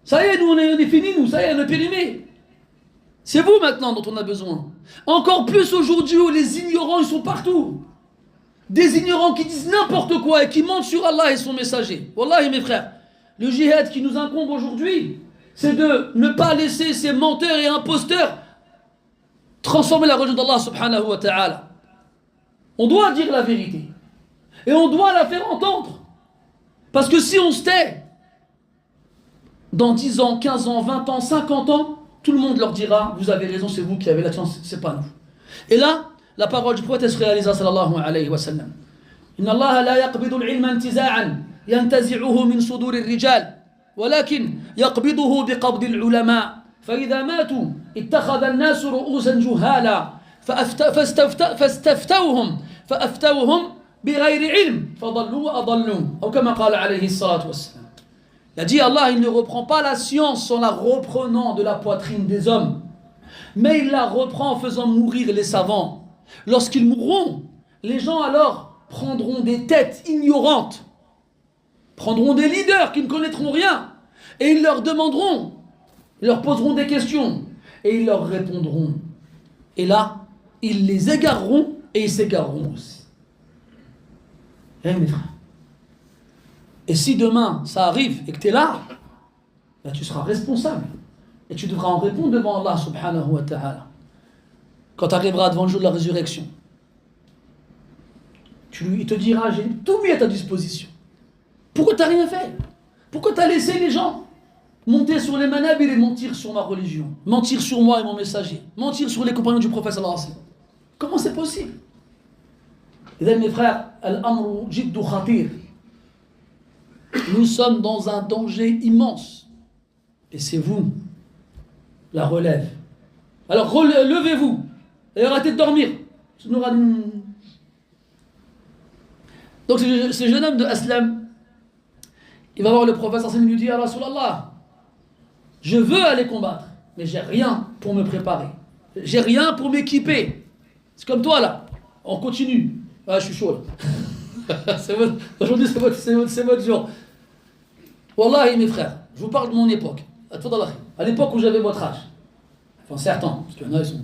Ça y est, nous on est fini, nous, ça y est, on est périmé. C'est vous maintenant dont on a besoin. Encore plus aujourd'hui où les ignorants, ils sont partout. Des ignorants qui disent n'importe quoi et qui mentent sur Allah et son messager. Wallahi mes frères, le djihad qui nous incombe aujourd'hui, c'est de ne pas laisser ces menteurs et imposteurs transformer la religion d'Allah subhanahu wa ta'ala. On doit dire la vérité. Et on doit la faire entendre. Parce que si on se tait, dans 10 ans, 15 ans, 20 ans, 50 ans, tout le monde leur dira, vous avez raison, c'est vous qui avez la chance, c'est pas nous. Et là, la parole du prophète se réalisa sallallahu alayhi wa sallam. Inna Allah la yaqbidu al-ilma intiza'an yantazi'uhu min sudur al-rijal ولكن يقبضه بقبض العلماء فإذا ماتوا اتخذ الناس رؤوسا جهالا فأفتوهم بغير علم فضلوا وأضلوا أو كما قال عليه الصلاة والسلام. Il a dit Allah, il ne reprend pas la science en la reprenant de la poitrine des hommes, mais il la reprend en faisant mourir les savants. Lorsqu'ils mourront, les gens alors prendront des têtes ignorantes, prendront des leaders qui ne connaîtront rien, et ils leur demanderont, ils leur poseront des questions, et ils leur répondront. Et là, ils les égareront, et ils s'égareront aussi. Mes frères. Et si demain, ça arrive, et que tu es là, ben tu seras responsable. Et tu devras en répondre devant Allah subhanahu wa ta'ala. Quand tu arriveras devant le jour de la résurrection, il te dira, j'ai tout mis à ta disposition. Pourquoi tu n'as rien fait? Pourquoi tu as laissé les gens monter sur les manabir et mentir sur ma religion, mentir sur moi et mon messager, mentir sur les compagnons du prophète sallallahu alayhi wa sallam? Comment c'est possible? Et là, mes frères, al-amru jiddu khatir. Nous sommes dans un danger immense. Et c'est vous, la relève. Alors levez-vous et arrêtez de dormir. Donc ce jeune homme de Aslam, il va voir le prophète sallallahu alayhi wa sallam et lui dit, ya Rasulallah, je veux aller combattre, mais j'ai rien pour me préparer. J'ai rien pour m'équiper. C'est comme toi là, on continue. Ah, je suis chaud là. Aujourd'hui c'est votre jour. Wallahi mes frères, je vous parle de mon époque. À l'époque où j'avais votre âge. Enfin certains, parce qu'il y en a ils sont...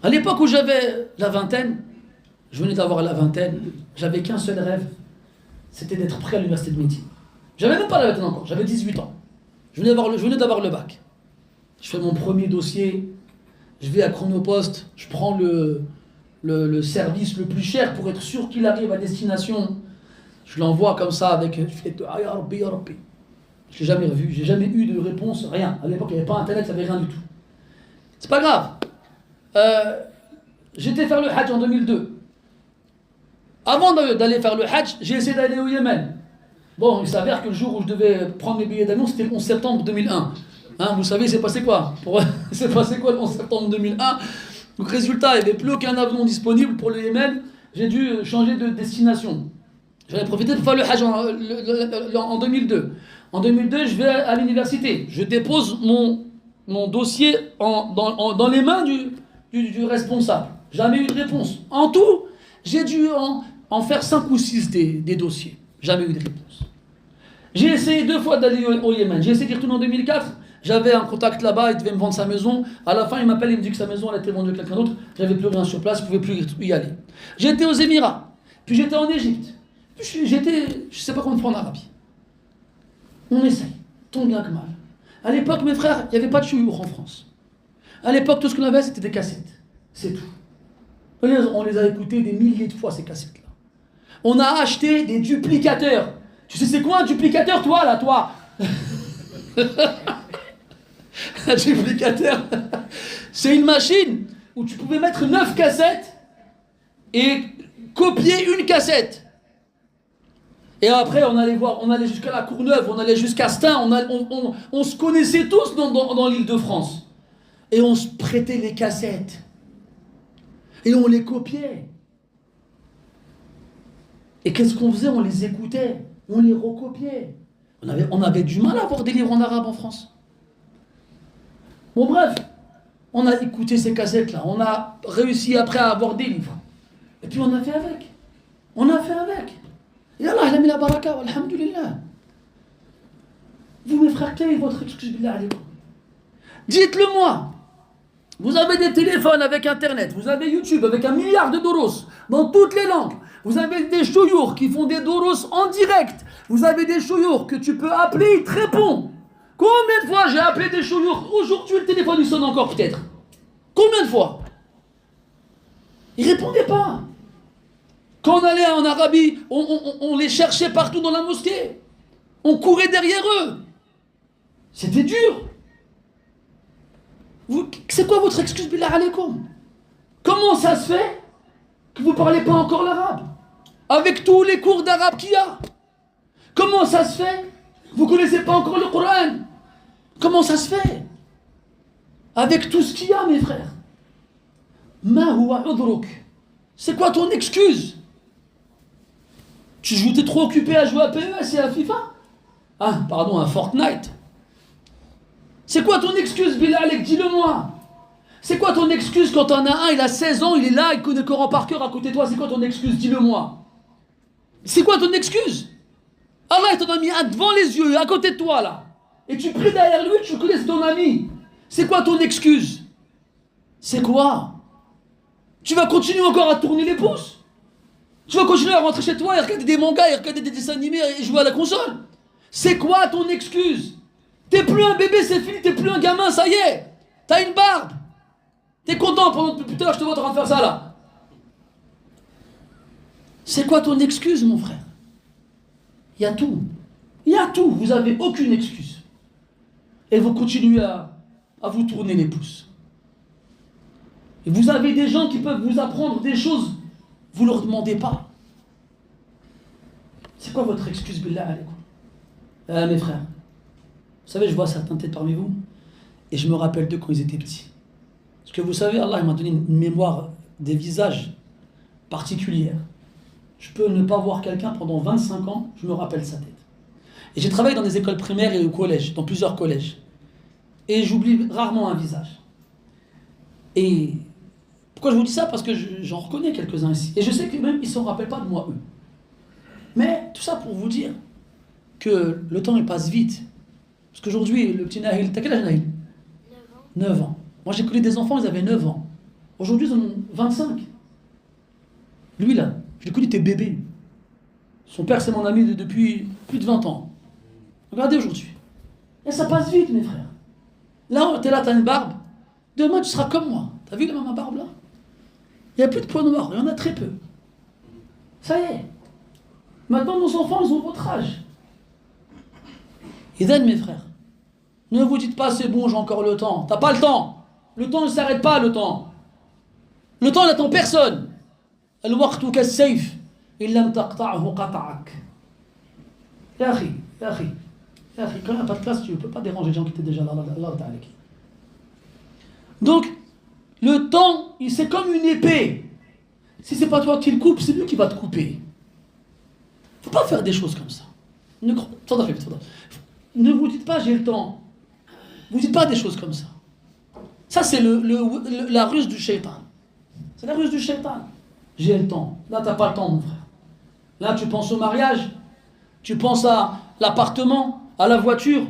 À l'époque où j'avais la vingtaine, je venais d'avoir la vingtaine, j'avais qu'un seul rêve, c'était d'être prêt à l'université de médecine. J'avais même pas la vingtaine encore, j'avais 18 ans. Je venais d'avoir le bac. Je fais mon premier dossier, je vais à Chronopost, je prends le service le plus cher pour être sûr qu'il arrive à destination. Je l'envoie comme ça avec... Je fais ya Rabbi, ya Rabbi. Je l'ai jamais revu, j'ai jamais eu de réponse, rien. À l'époque, il n'y avait pas internet, il n'y avait rien du tout. C'est pas grave. J'étais faire le Hajj en 2002. Avant d'aller faire le Hajj, j'ai essayé d'aller au Yémen. Bon, il s'avère que le jour où je devais prendre mes billets d'avion, c'était le 11 septembre 2001. Hein, vous savez, c'est passé quoi? C'est passé quoi le 11 septembre 2001? Donc résultat, il n'y avait plus aucun avion disponible pour le Yémen. J'ai dû changer de destination. J'avais profité de faire le Hajj en 2002. En 2002, je vais à l'université. Je dépose mon dossier dans les mains du responsable. Jamais eu de réponse. En tout, j'ai dû en faire 5 ou 6 des dossiers. Jamais eu de réponse. J'ai essayé 2 fois d'aller au Yémen. J'ai essayé d'y retourner en 2004. J'avais un contact là-bas, il devait me vendre sa maison. À la fin, il m'appelle, il me dit que sa maison elle a été vendue à quelqu'un d'autre. J'avais plus rien sur place, je ne pouvais plus y aller. J'étais aux Émirats, puis j'étais en Égypte, puis j'étais, je ne sais pas comment faire en Arabie. On essaye, tant bien que mal. À l'époque, mes frères, il n'y avait pas de chouyour en France. À l'époque, tout ce qu'on avait, c'était des cassettes. C'est tout. On les a écoutés des milliers de fois, ces cassettes-là. On a acheté des duplicateurs. Tu sais c'est quoi un duplicateur, toi, là, toi? Un duplicateur, c'est une machine où tu pouvais mettre 9 cassettes et copier une cassette. Et après, on allait jusqu'à la Courneuve, on allait jusqu'à Stein, on se connaissait tous dans l'Île-de-France. Et on se prêtait les cassettes. Et on les copiait. Et qu'est-ce qu'on faisait? On les écoutait, on les recopiait. On avait du mal à avoir des livres en arabe en France. Bon bref, on a écouté ces cassettes-là, on a réussi après à avoir des livres. Et puis on a fait avec. On a fait avec. Et Allah, il a mis la baraka, alhamdulillah. Vous mes frères, quelle est votre excuse billah alaykoum? Dites-le moi. Vous avez des téléphones avec internet, vous avez YouTube avec 1 milliard de doros dans toutes les langues. Vous avez des chouyours qui font des doros en direct. Vous avez des chouyours que tu peux appeler, ils te répondent. Combien de fois j'ai appelé des chouyours? Aujourd'hui, le téléphone il sonne encore peut-être. Combien de fois? Ils ne répondaient pas. Quand on allait en Arabie, on les cherchait partout dans la mosquée. On courait derrière eux. C'était dur. C'est quoi votre excuse, billah alaykoum? Comment ça se fait que vous ne parlez pas encore l'arabe? Avec tous les cours d'arabe qu'il y a. Comment ça se fait que vous ne connaissez pas encore le Coran? Comment ça se fait? Avec tout ce qu'il y a, mes frères. Ma huwa udruk. C'est quoi ton excuse? T'es trop occupé à jouer à PES et à FIFA? Ah, pardon, à Fortnite. C'est quoi ton excuse, Bilal? Dis-le-moi. C'est quoi ton excuse quand t'en as un, il a 16 ans, il est là, il connaît le Coran par cœur à côté de toi? C'est quoi ton excuse? Dis-le-moi. C'est quoi ton excuse? Allah t'en a mis un devant les yeux, à côté de toi, là. Et tu pries derrière lui, tu connais ton ami. C'est quoi ton excuse? C'est quoi? Tu vas continuer encore à tourner les pouces? Tu vas continuer à rentrer chez toi et regarder des mangas et regarder des dessins animés et jouer à la console? C'est quoi ton excuse? T'es plus un bébé, c'est fini, t'es plus un gamin, ça y est. T'as une barbe. T'es content pendant plus tard, je te vois en train de faire ça là. C'est quoi ton excuse, mon frère? Il y a tout. Il y a tout. Vous n'avez aucune excuse. Et vous continuez à vous tourner les pouces. Et vous avez des gens qui peuvent vous apprendre des choses, vous ne leur demandez pas. C'est quoi votre excuse, billah alaykoum? Mes frères, vous savez, je vois certains têtes parmi vous, et je me rappelle d'eux quand ils étaient petits. Parce que vous savez, Allah il m'a donné une mémoire des visages particulière. Je peux ne pas voir quelqu'un pendant 25 ans, je me rappelle sa tête. Et j'ai travaillé dans des écoles primaires et au collège, dans plusieurs collèges. Et j'oublie rarement un visage. Et pourquoi je vous dis ça? Parce que j'en reconnais quelques-uns ici. Et je sais que même ils ne se rappellent pas de moi, eux. Mais tout ça pour vous dire que le temps il passe vite. Parce qu'aujourd'hui, le petit Nahil, t'as quel âge Nahil? 9 ans. Moi j'ai connu des enfants, ils avaient 9 ans. Aujourd'hui ils en ont 25. Lui là, je l'ai connu, t'es bébé. Son père c'est mon ami depuis plus de 20 ans. Regardez aujourd'hui. Et ça passe vite mes frères. Là, t'es là, t'as une barbe. Demain tu seras comme moi. T'as vu ma barbe là? Il n'y a plus de points noirs, il y en a très peu. Ça y est. Maintenant nos enfants ils ont votre âge. Idhan mes frères, ne vous dites pas c'est bon, j'ai encore le temps. T'as pas le temps. Le temps ne s'arrête pas, le temps. Le temps n'attend personne. الوقت كالسيف إن لم تقطعه قطعك. يا أخي quand il n'y a pas de place, tu ne peux pas déranger les gens qui étaient déjà là. Donc, le temps, c'est comme une épée. Si c'est pas toi qui le coupe, c'est lui qui va te couper. Il ne faut pas faire des choses comme ça. Ne vous dites pas j'ai le temps. Ne vous dites pas des choses comme ça. Ça, c'est la ruse du shaitan. C'est la ruse du shaitan. J'ai le temps. Là, tu n'as pas le temps, mon frère. Là, tu penses au mariage, tu penses à l'appartement, à la voiture,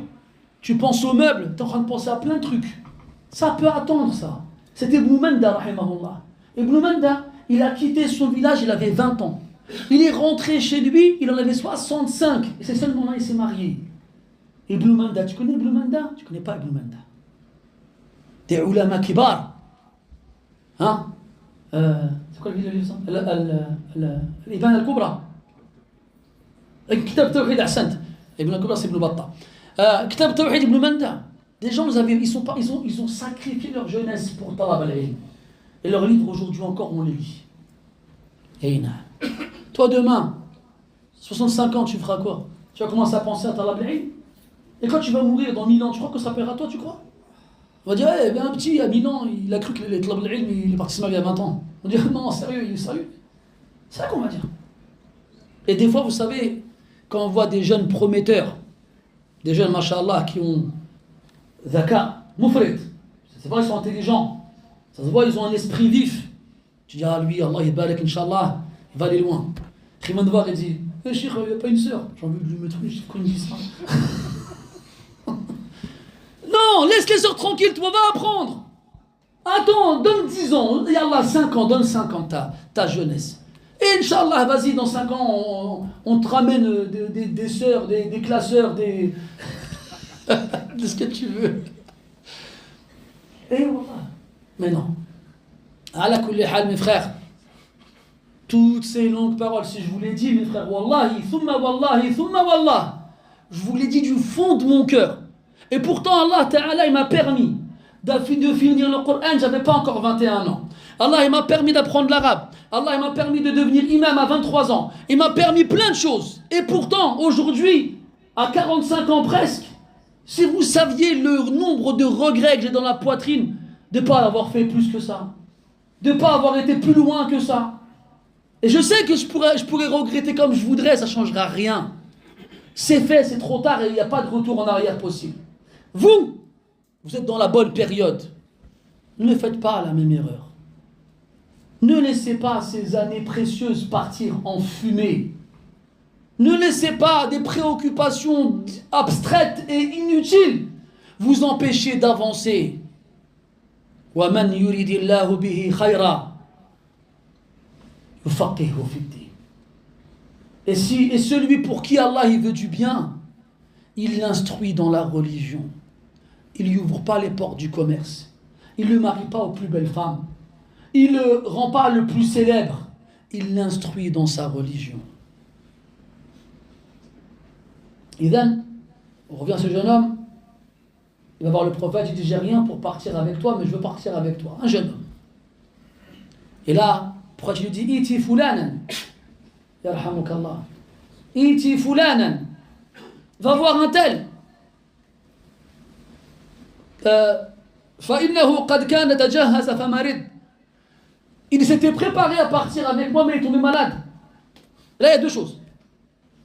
tu penses aux meubles, tu es en train de penser à plein de trucs. Ça peut attendre, ça. C'était Ibn Manda, rahimahullah. Ibn Manda, il a quitté son village, il avait 20 ans. Il est rentré chez lui, il en avait 65. Et c'est seulement là il s'est marié. Ibn Manda, tu connais Ibn Manda? Tu connais pas Ibn Manda? Des ulama kibar. Hein? C'est quoi le livre ça? L'Ibn al-Kubra. Kitab Tawhid Ahsant. Ibn al-Kubra c'est Ibn Battah. Kitab Tawhid Ibn Manda. Des gens, ils ont sacrifié leur jeunesse pour Talab al-Ilm. Et leurs livres aujourd'hui encore, on les lit. Et toi demain, 65 ans, tu feras quoi? Tu vas commencer à penser à Talab al-Ilm. Et quand tu vas mourir dans 1000 ans, tu crois que ça s'appellera toi, tu crois? On va dire, eh bien un petit, à 1000 ans, il a cru que les Talab al-Ilm, il est parti se marier à 20 ans. On va dire, non, sérieux, il est sérieux. C'est ça qu'on va dire. Et des fois, vous savez, quand on voit des jeunes prometteurs, des jeunes, mashallah, qui ont Zaka, Moufred, c'est vrai, ils sont intelligents. Ça se voit, ils ont un esprit vif. Tu dis, ah lui, Allah yabarak, Inch'Allah, il va aller loin. Khiman Dvar, il dit, eh Cheikh, il n'y a pas une sœur. J'ai envie de lui mettre une, je sais pas, il dit ça. Non, laisse les sœurs tranquilles, toi, va apprendre. Attends, donne 10 ans, et Allah, 5 ans, donne 5 ans ta jeunesse. Et Inch'Allah, vas-y, dans 5 ans, on te ramène des sœurs, des classeurs, de ce que tu veux. Et voilà. Mais non. Ala kulli hal, mes frères. Toutes ces longues paroles, si je vous l'ai dit, mes frères, wallahi, thumma wallah, je vous l'ai dit du fond de mon cœur. Et pourtant, Allah Ta'ala, il m'a permis de finir le Coran, j'avais pas encore 21 ans. Allah, il m'a permis d'apprendre l'arabe. Allah, il m'a permis de devenir imam à 23 ans. Il m'a permis plein de choses. Et pourtant, aujourd'hui, à 45 ans presque, si vous saviez le nombre de regrets que j'ai dans la poitrine de ne pas avoir fait plus que ça, de ne pas avoir été plus loin que ça. Et je sais que je pourrais regretter comme je voudrais, ça ne changera rien. C'est fait, c'est trop tard et il n'y a pas de retour en arrière possible. Vous êtes dans la bonne période. Ne faites pas la même erreur. Ne laissez pas ces années précieuses partir en fumée. Ne laissez pas des préoccupations abstraites et inutiles vous empêcher d'avancer. وَمَنْ يُرِدِ اللَّهُ بِهِ خَيْرًا يُفَقِّهُ فِي الدِّينِ. Et celui pour qui Allah il veut du bien, il l'instruit dans la religion. Il lui ouvre pas les portes du commerce. Il ne le marie pas aux plus belles femmes. Il ne le rend pas le plus célèbre. Il l'instruit dans sa religion. Et then, on revient à ce jeune homme. Il va voir le prophète, il dit, j'ai rien pour partir avec toi, mais je veux partir avec toi. Un jeune homme. Et là, le prophète lui dit, iti fulanan. Yarhamukallah. Iti fulanan. Va voir un tel. فإنه قد كان تجهز فمرض. Il s'était préparé à partir avec moi, mais il est tombé malade. Là, il y a deux choses.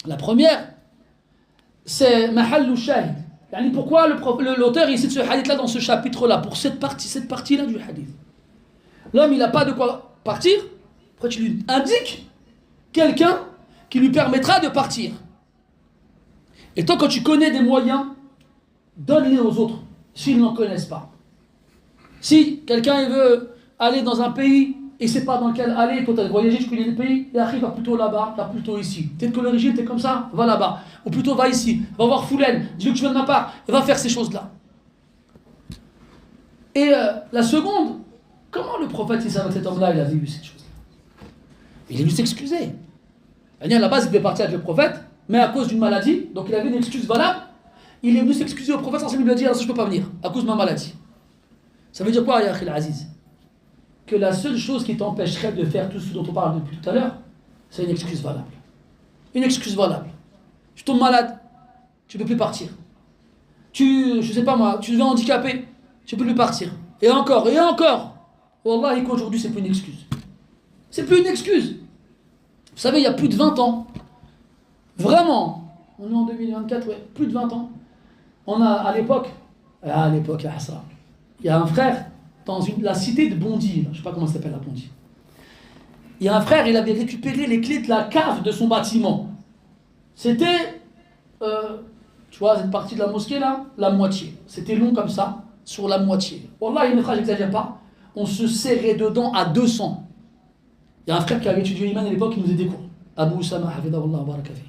La première, c'est Mahallu Shahid. Pourquoi l'auteur il cite ce hadith-là dans ce chapitre-là? Pour cette partie-là du hadith. L'homme, il n'a pas de quoi partir. Après, tu lui indiques quelqu'un qui lui permettra de partir. Et toi, quand tu connais des moyens, donne-les aux autres, s'ils n'en connaissent pas. Si quelqu'un il veut aller dans un pays et ne sait pas dans lequel aller, toi tu as voyagé, tu connais le pays, et arrive, va plutôt là-bas, va plutôt ici. Peut-être que l'origine t'es comme ça, va là-bas. Ou plutôt va ici, va voir Foulaine, dis-lui que tu viens de ma part, et va faire ces choses-là. Et la seconde, comment le prophète, il savait que cet homme-là, il avait vu cette chose-là? Il est venu s'excuser. À la base, il devait partir avec le prophète, mais à cause d'une maladie, donc il avait une excuse valable, il est venu s'excuser au prophète, il lui a dit, alors je ne peux pas venir, à cause de ma maladie. Ça veut dire quoi, ya Akhil Aziz? Que la seule chose qui t'empêcherait de faire tout ce dont on parle depuis tout à l'heure, c'est une excuse valable. Une excuse valable. Tu tombes malade, tu ne peux plus partir. Je sais pas moi, tu deviens handicapé, tu ne peux plus partir. Et encore, et encore. Wallahi qu'aujourd'hui, c'est plus une excuse. C'est plus une excuse. Vous savez, il y a plus de 20 ans, vraiment, on est en 2024, ouais, plus de 20 ans, on a à l'époque, il y a un frère dans la cité de Bondy, je ne sais pas comment ça s'appelle la Bondy. Il y a un frère, il avait récupéré les clés de la cave de son bâtiment. C'était, tu vois, cette partie de la mosquée là, la moitié. C'était long comme ça, sur la moitié. Wallah, il n'exagère pas, on se serrait dedans à 200. Il y a un frère qui avait étudié l'Iman à l'époque, qui nous faisait des cours. Abu Usama, hafidahullah, baraka fi.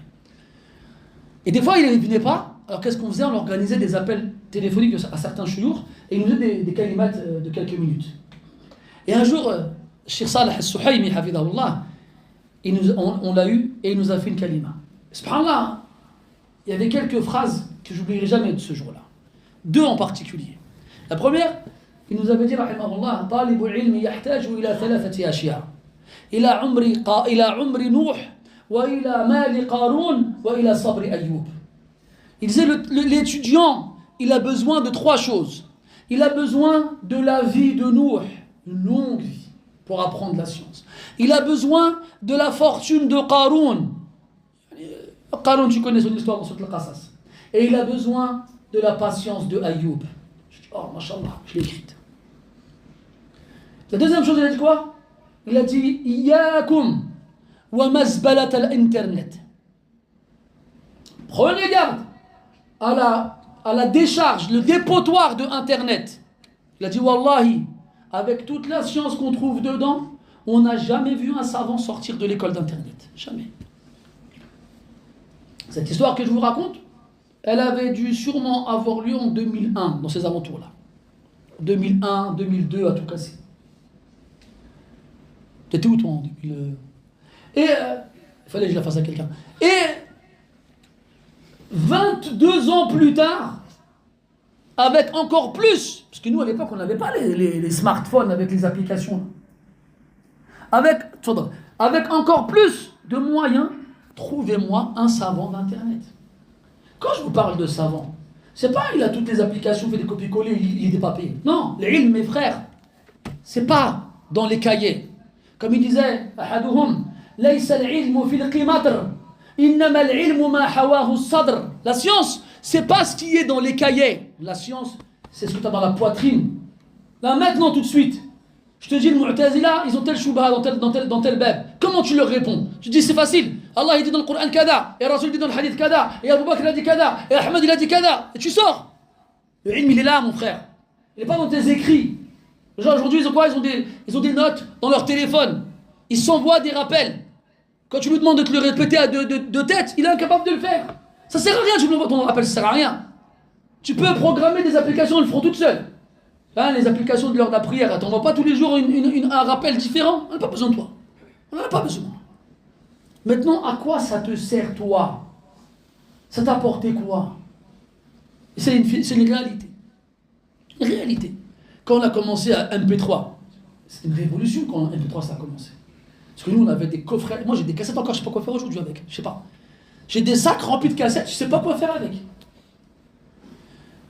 Et des fois, il ne venait pas, alors qu'est-ce qu'on faisait? On organisait des appels téléphoniques à certains chouyours et ils nous faisaient des kalimats de quelques minutes. Et un jour, Cheikh Saleh al-Suhaymi, hafidahullah, on l'a eu et il nous a fait une kalima. Subhanallah, il y avait quelques phrases que j'oublierai jamais de ce jour-là. Deux en particulier. La première, il nous avait dit, rahimahullah, talibul ilmi yahtaju ila thalathati ashya. Ila umri Nuh, wa ila mali Qarun, wa ila sabri Ayyub. Il disait, l'étudiant, il a besoin de trois choses. Il a besoin de la vie de Nuh, une longue vie, pour apprendre la science. Il a besoin de la fortune de Qarun. Qarun, tu connais son histoire dans Sourate Al-Qasas. Et il a besoin de la patience de Ayyub. Je dis, oh, mashallah, je l'ai écrite. La deuxième chose, il a dit quoi? Il a dit, Iyakum wa mazbalat al-internet. Prenez garde à la décharge, le dépotoir de Internet. Il a dit, Wallahi, avec toute la science qu'on trouve dedans, on n'a jamais vu un savant sortir de l'école d'Internet. Jamais. Cette histoire que je vous raconte, elle avait dû sûrement avoir lieu en 2001, dans ces alentours-là. 2001, 2002, à tout casser. T'étais où toi en 2000 Et il fallait que je la fasse à quelqu'un. Et 22 ans plus tard, avec encore plus, parce que nous à l'époque on n'avait pas les smartphones avec les applications. Avec encore plus de moyens, trouvez-moi un savant d'Internet. Quand je vous parle de savant, c'est pas il a toutes les applications, fait des copier-coller, il est pas payé. Non, l'ilm, mes frères, c'est pas dans les cahiers. Comme il disait, ahaduhum, laysa al-ilmu fil qimatr, innama al-ilmu ma hawahu as-sadr. La science, c'est pas ce qui est dans les cahiers. La science, c'est ce que tu as dans la poitrine. Là maintenant tout de suite, je te dis le Mu'tazila, ils ont tel shubha dans tel bab. Comment tu leur réponds? Tu dis c'est facile. Allah il dit dans le Coran kada, et Rasul dit dans le hadith kada, et Abu Bakr il a dit kada, et Ahmed il a dit kada, et tu sors. Le ilm il est là mon frère. Il n'est pas dans tes écrits. Les gens aujourd'hui ils ont quoi? Ils ont des notes dans leur téléphone. Ils s'envoient des rappels. Quand tu lui demandes de te le répéter de tête, il est incapable de le faire. Ça sert à rien, tu me l'envoies ton rappel, ça sert à rien. Tu peux programmer des applications, elles le feront toutes seules. Hein, les applications de l'heure de la prière, tu n'envoies pas tous les jours un rappel différent. On n'a pas besoin de toi. On n'en a pas besoin. Maintenant, à quoi ça te sert, toi? Ça t'a apporté quoi? C'est une réalité. Une réalité. Quand on a commencé à MP3, c'était une révolution quand MP3 ça a commencé. Parce que nous, on avait des coffrets. Moi, j'ai des cassettes encore, je ne sais pas quoi faire aujourd'hui avec. Je sais pas. J'ai des sacs remplis de cassettes, je ne sais pas quoi faire avec.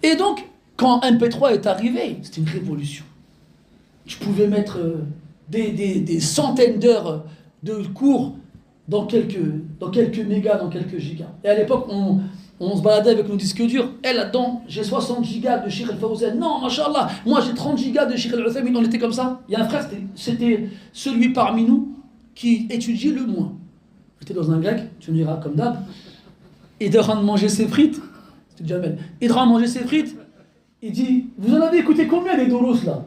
Et donc, quand MP3 est arrivé, c'était une révolution. Je pouvais mettre des centaines d'heures de cours dans quelques mégas, dans quelques gigas. Et à l'époque, on se baladait avec nos disques durs. Et là-dedans, j'ai 60 gigas de Sheikh al-Fawzan. Non, mashallah, moi j'ai 30 gigas de Sheikh al-Uthaymin. On était comme ça. Il y a un frère, c'était celui parmi nous qui étudiait le moins. J'étais dans un grec, tu me diras comme d'hab. Il est en train de manger ses frites. C'était Jamel. Il est en train de manger ses frites. Il dit, vous en avez écouté combien des doros là?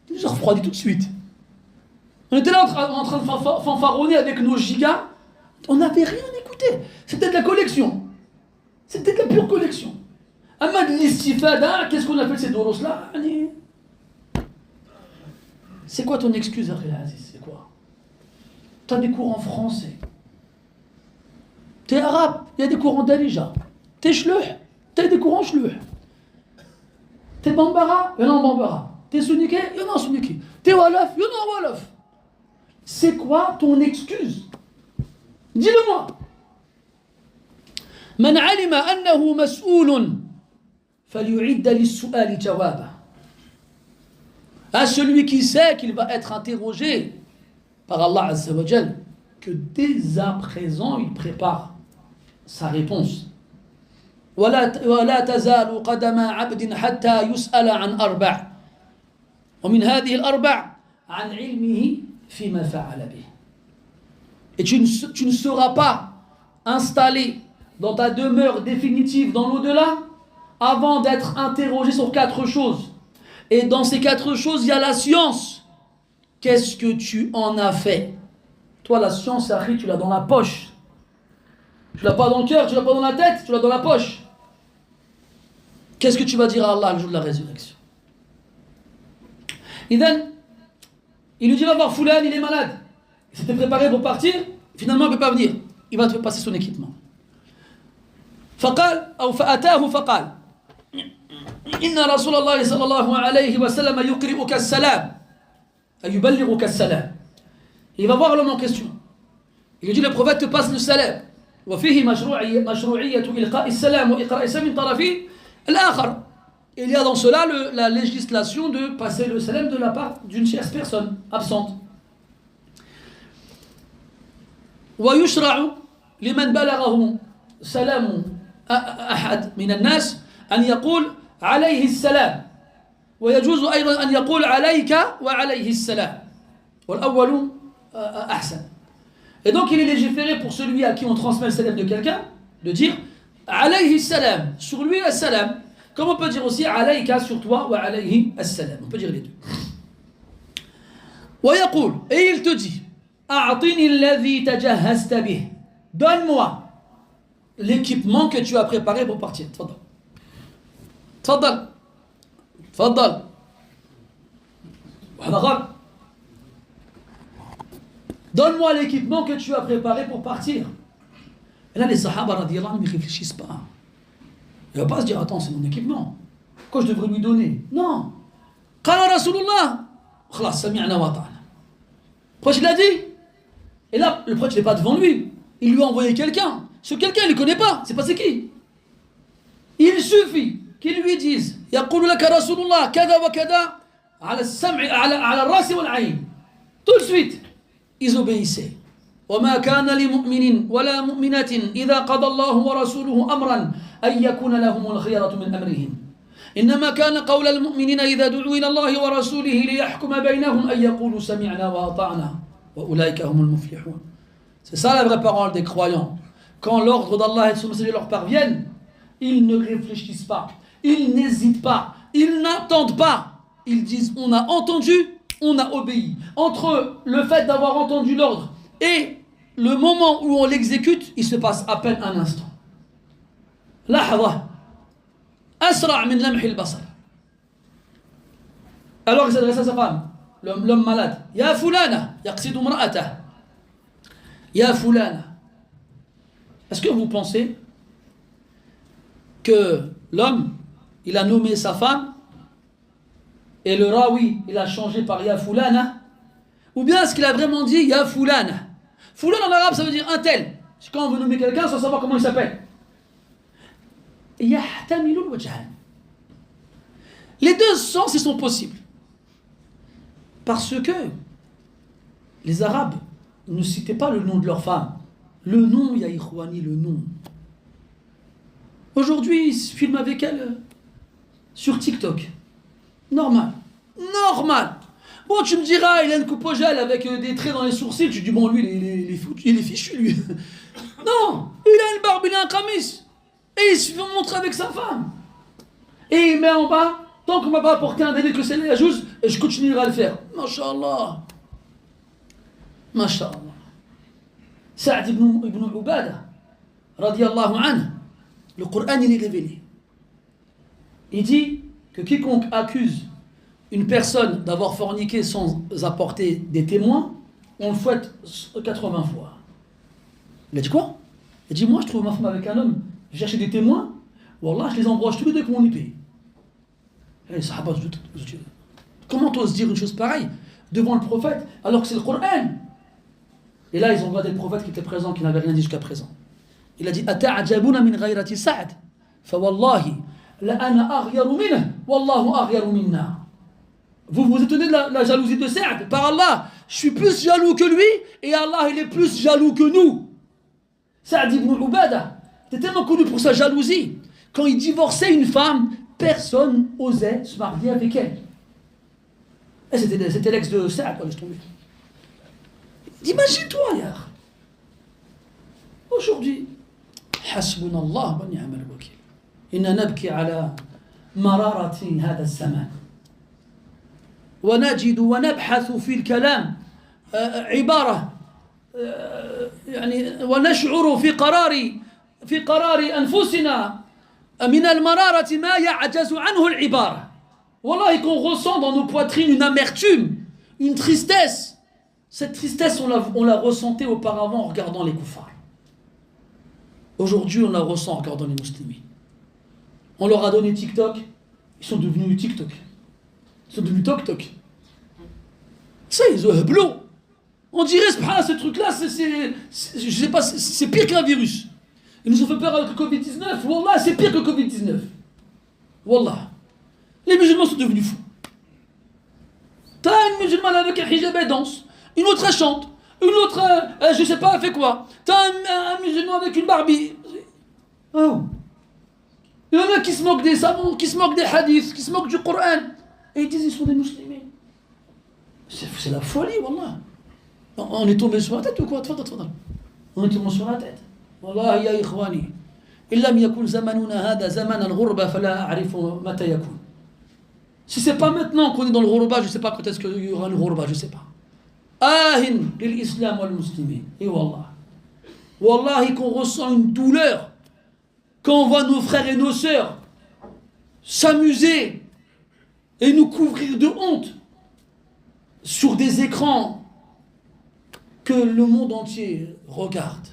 Il nous a refroidi tout de suite. On était là en train de fanfaronner avec nos gigas. On n'avait rien écouté. C'était de la collection. C'était de la pure collection. Amma de l'istifada, qu'est-ce qu'on appelle ces doros là? C'est quoi ton excuse, Akhil Aziz? C'est quoi? Tu as des cours en français. T'es arabe, il y a des cours en darija. T'es shluh, t'as des cours en shluh. T'es bambara, il y en a en bambara. T'es sunniké, il y en a en sunniké. T'es walaf, il y en a en walaf. C'est quoi ton excuse? Dis-le-moi. من علم أنه مسؤول فليعد للسؤال جوابه. À celui qui sait qu'il va être interrogé par Allah Azza wa Jal, que dès à présent il prépare sa réponse. ولا تزال قدم عبد حتى يسأل عن أربع ومن هذه الأربع عن علمه فيما فعل به. Et tu ne seras pas installé dans ta demeure définitive dans l'au-delà avant d'être interrogé sur 4 choses. Et dans ces 4 choses, il y a la science. Qu'est-ce que tu en as fait? Toi, la science, tu l'as dans la poche. Tu l'as pas dans le cœur, tu l'as pas dans la tête, tu l'as dans la poche. Qu'est-ce que tu vas dire à Allah le jour de la résurrection? Idhan, il lui dit va voir Foulan, il est malade. Il s'était préparé pour partir, finalement il ne peut pas venir. Il va te passer son équipement. فقال أو فأتاه فقال إن رسول الله صلى الله عليه وسلم يقرئك السلام أي يبلغك السلام. Il va voir l'homme en question. Il lui dit le prophète te passe le salam. وفيه مشروعية إلقاء السلام وإقراء السلام من طرف الآخر. Il y a dans cela la législation de passer le salam de la part d'une tierce personne absente. ويشرع لمن بلغه سلام أحد من الناس أن يقول عليه السلام ويجوز أيضا أن يقول عليك وعليه السلام والأول أحسن. Et donc il est légiféré pour celui à qui on transmet le salam de quelqu'un de dire alayhi salam, sur lui as-salam, comme on peut dire aussi alayka, sur toi, wa alayhi as-salam, on peut dire les deux. ويقول, et il te dit a'tini alladhi tajahhazta bih, donne-moi l'équipement que tu as préparé pour partir. تفضل تفضل تفضل وهذا غلط. Donne-moi l'équipement que tu as préparé pour partir. Et là, les Sahaba, radiyallahu anhum, ils ne réfléchissent pas. Il ne va pas se dire, attends, c'est mon équipement. Pourquoi je devrais lui donner? Non. Qala Rasulullah. Khalas, sami'na wa ta'ala. Le prophète, il a dit. Et là, le prophète, il n'est pas devant lui. Il lui a envoyé quelqu'un. Ce quelqu'un, il ne le connaît pas. C'est pas c'est qui. Il suffit qu'il lui dise, يقول لك رسول الله كذا وكذا على السمع على الراس والعين. Tout de suite. Ils obéissaient. وما كان لمؤمن ولا مؤمنة إذا قضى الله ورسوله أمرا أن يكون لهم الخيرة من أمرهم إنما كان قول المؤمنين إذا دعوا إلى الله ورسوله ليحكم بينهم أن يقولوا سمعنا وأطعنا وأولئك هم المفلحون. C'est ça la vraie parole des croyants. Quand l'ordre d'Allah et de son messager leur parviennent, ils ne réfléchissent pas, ils n'hésitent pas, ils n'attendent pas. Ils disent on a entendu, on a obéi. Entre le fait d'avoir entendu l'ordre et le moment où on l'exécute, il se passe à peine un instant. Lahza, asra' min lamhi al-basar. Alors il s'adresse à sa femme, l'homme malade. Ya fulana, yaqsidu imra'atah. Ya fulana. Est-ce que vous pensez que l'homme, il a nommé sa femme et le rawi, il a changé par Ya fulana? Ou bien est-ce qu'il a vraiment dit Ya fulana? Fulan en arabe, ça veut dire un tel. C'est quand on veut nommer quelqu'un sans savoir comment il s'appelle. Yahtamilul wajhan. Les deux sens, ils sont possibles. Parce que les Arabes ne citaient pas le nom de leur femme. Le nom, ya ikhwani, le nom. Aujourd'hui, ils se filment avec elle sur TikTok. Normal. Normal. Bon, tu me diras, il a une coupe au gel avec des traits dans les sourcils. Tu dis, bon, lui, il est fichu, lui. Non, il a une barbe, il a un kamis. Et il se fait montrer avec sa femme. Et il met en bas, tant qu'on ne m'a pas apporté un délai que c'est la jouze, et je continuerai à le faire. Masha'Allah. Masha'Allah. Sa'd ibn Ubada, radiyallahu anhu, le Coran, il est révélé. Il dit que quiconque accuse une personne d'avoir forniqué sans apporter des témoins, on le fouette 80 fois. Il a dit quoi? Il a dit, moi je trouve ma femme avec un homme, je cherche des témoins, Wallah, je les embroche tous les deux comme on y paye. Les sahaba, comment t'oses dire une chose pareille devant le prophète alors que c'est le Coran? Et là, ils ont regardé le prophète qui était présent, qui n'avait rien dit jusqu'à présent. Il a dit, ata'ajabuna min ghayrati Sa'd, fa wallahi, la ana aghyaru minhu, wallahu aghyaru minna. Vous vous étonnez de la jalousie de Sa'd? Par Allah, je suis plus jaloux que lui et Allah il est plus jaloux que nous. Sa'd ibn Ubada était tellement connu pour sa jalousie. Quand il divorçait une femme, personne n'osait se marier avec elle. Et c'était l'ex de Sa'd, laisse tomber. Imagine-toi, yar. Aujourd'hui, hasbunallah wa ni'mal wakil. Inna nabki ala mararati hada zaman. ونجد ونبحث في الكلام عبارة يعني ونشعر في قرار أنفسنا من المرارة ما يعجز عنه العبارة. Wallah, et qu'on ressent dans nos poitrines une amertume, une tristesse. Cette tristesse, on la ressentait auparavant en regardant les koufars. Aujourd'hui, on la ressent en regardant les musulmans. On leur a donné TikTok, ils sont devenus TikTok. Ils sont devenus TokTok. Ça, ils ont bleu. On dirait, ce truc-là, je sais pas, c'est pire qu'un virus. Ils nous ont fait peur avec le Covid-19. Wallah, c'est pire que le Covid-19. Wallah. Les musulmans sont devenus fous. T'as une musulmane avec un hijab, elle danse. Une autre, elle chante. Une autre, je sais pas, elle fait quoi. T'as un musulman avec une Barbie. Oh. Il y en a qui se moquent des savants, qui se moquent des hadiths, qui se moquent du Coran. Et ils disent qu'ils sont des musulmans. C'est la folie, wallah. On est tombé sur la tête ou quoi? On est tombé sur la tête. Wallah, ya ikhwani. إِلَّمْ يَكُنْ زَمَنُنَا هَذَا زَمَنَ الْغُرْبَةِ فَلَا أَعْرِفُ مَتَى يَكُنْ. Si c'est pas maintenant qu'on est dans le ghurba, je sais pas quand est-ce qu'il y aura le ghurba, je sais pas. Ahin l'islam wal muslimin. Et wallah. Wallahi qu'on ressent une douleur quand on voit nos frères et nos sœurs s'amuser et nous couvrir de honte sur des écrans que le monde entier regarde.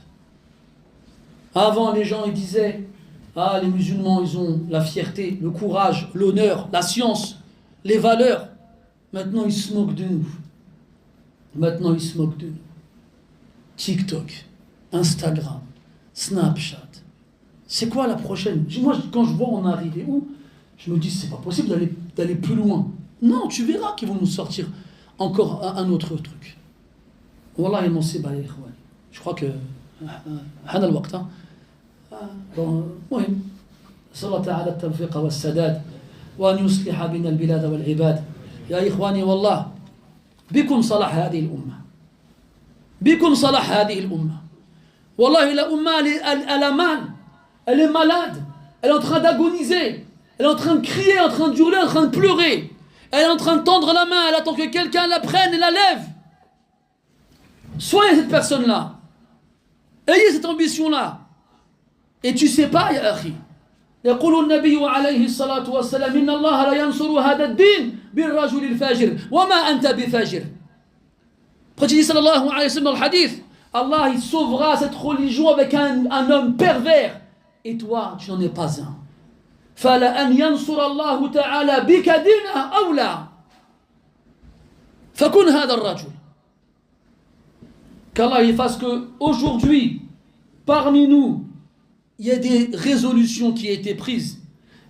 Avant, les gens ils disaient ah, les musulmans, ils ont la fierté, le courage, l'honneur, la science, les valeurs. Maintenant, ils se moquent de nous. Maintenant, ils se moquent de nous. TikTok, Instagram, Snapchat. C'est quoi la prochaine? Moi, quand je vois on est arrivé où, je me dis, c'est pas possible d'aller plus loin. Non, tu verras qu'ils vont nous sortir encore un autre truc. Wallah, il m'en sait pas, je crois que هذا الوقت مهم نسأل الله تعالى التوفيق والسداد وأن يصلح بنا البلاد والعباد. يا إخواني والله بكم صلاح هذه الأمة. بكم صلاح هذه الأمة. والله الأمة elle a mal, elle est malade, elle est en train d'agoniser, elle est en train de crier, en train de hurler, en train de pleurer, elle est en train de tendre la main, elle attend que quelqu'un la prenne et la lève. Soyez cette personne-là. Ayez cette ambition-là. Et tu sais pas, ya akhi. يقول النبي عليه الصلاة والسلام إن الله لا ينصر هذا الدين بالرجل الفاجر وما أنت بفاجر. Après, tu dis sallallahu alayhi wa sallam dans le hadith, Allah il sauvera cette religion avec un homme pervers. Et toi, tu n'en es pas un. فلأن ينصر الله تعالى بك دينه أولى. فكن هذا الرجل. Qu'Allah il fasse que aujourd'hui, parmi nous, il y a des résolutions qui ont été prises,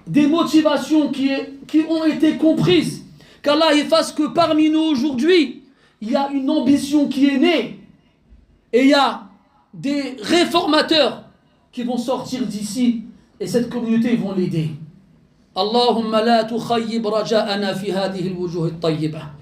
des motivations qui ont été comprises. Qu'Allah il fasse que parmi nous aujourd'hui, il y a une ambition qui est née et il y a des réformateurs qui vont sortir d'ici et cette communauté ils vont l'aider. Allahumma la tukhayyib raja'ana fi hadhihi al-wujuh at-tayyibah.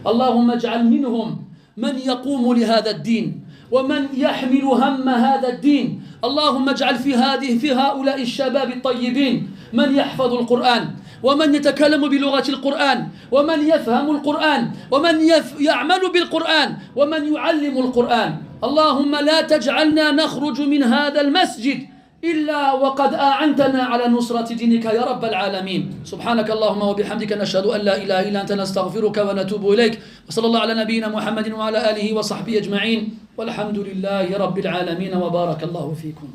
Allahumma ij'al minhum من يقوم لهذا الدين ومن يحمل هم هذا الدين. اللهم اجعل في هؤلاء الشباب الطيبين من يحفظ القرآن ومن يتكلم بلغة القرآن ومن يفهم القرآن ومن يعمل بالقرآن ومن يعلم القرآن. اللهم لا تجعلنا نخرج من هذا المسجد إلا وقد أعنتنا على نصرة دينك يا رب العالمين. سبحانك اللهم وبحمدك نشهد أن لا إله إلا أنت نستغفرك ونتوب إليك وصلى الله على نبينا محمد وعلى آله وصحبه أجمعين والحمد لله رب العالمين وبارك الله فيكم.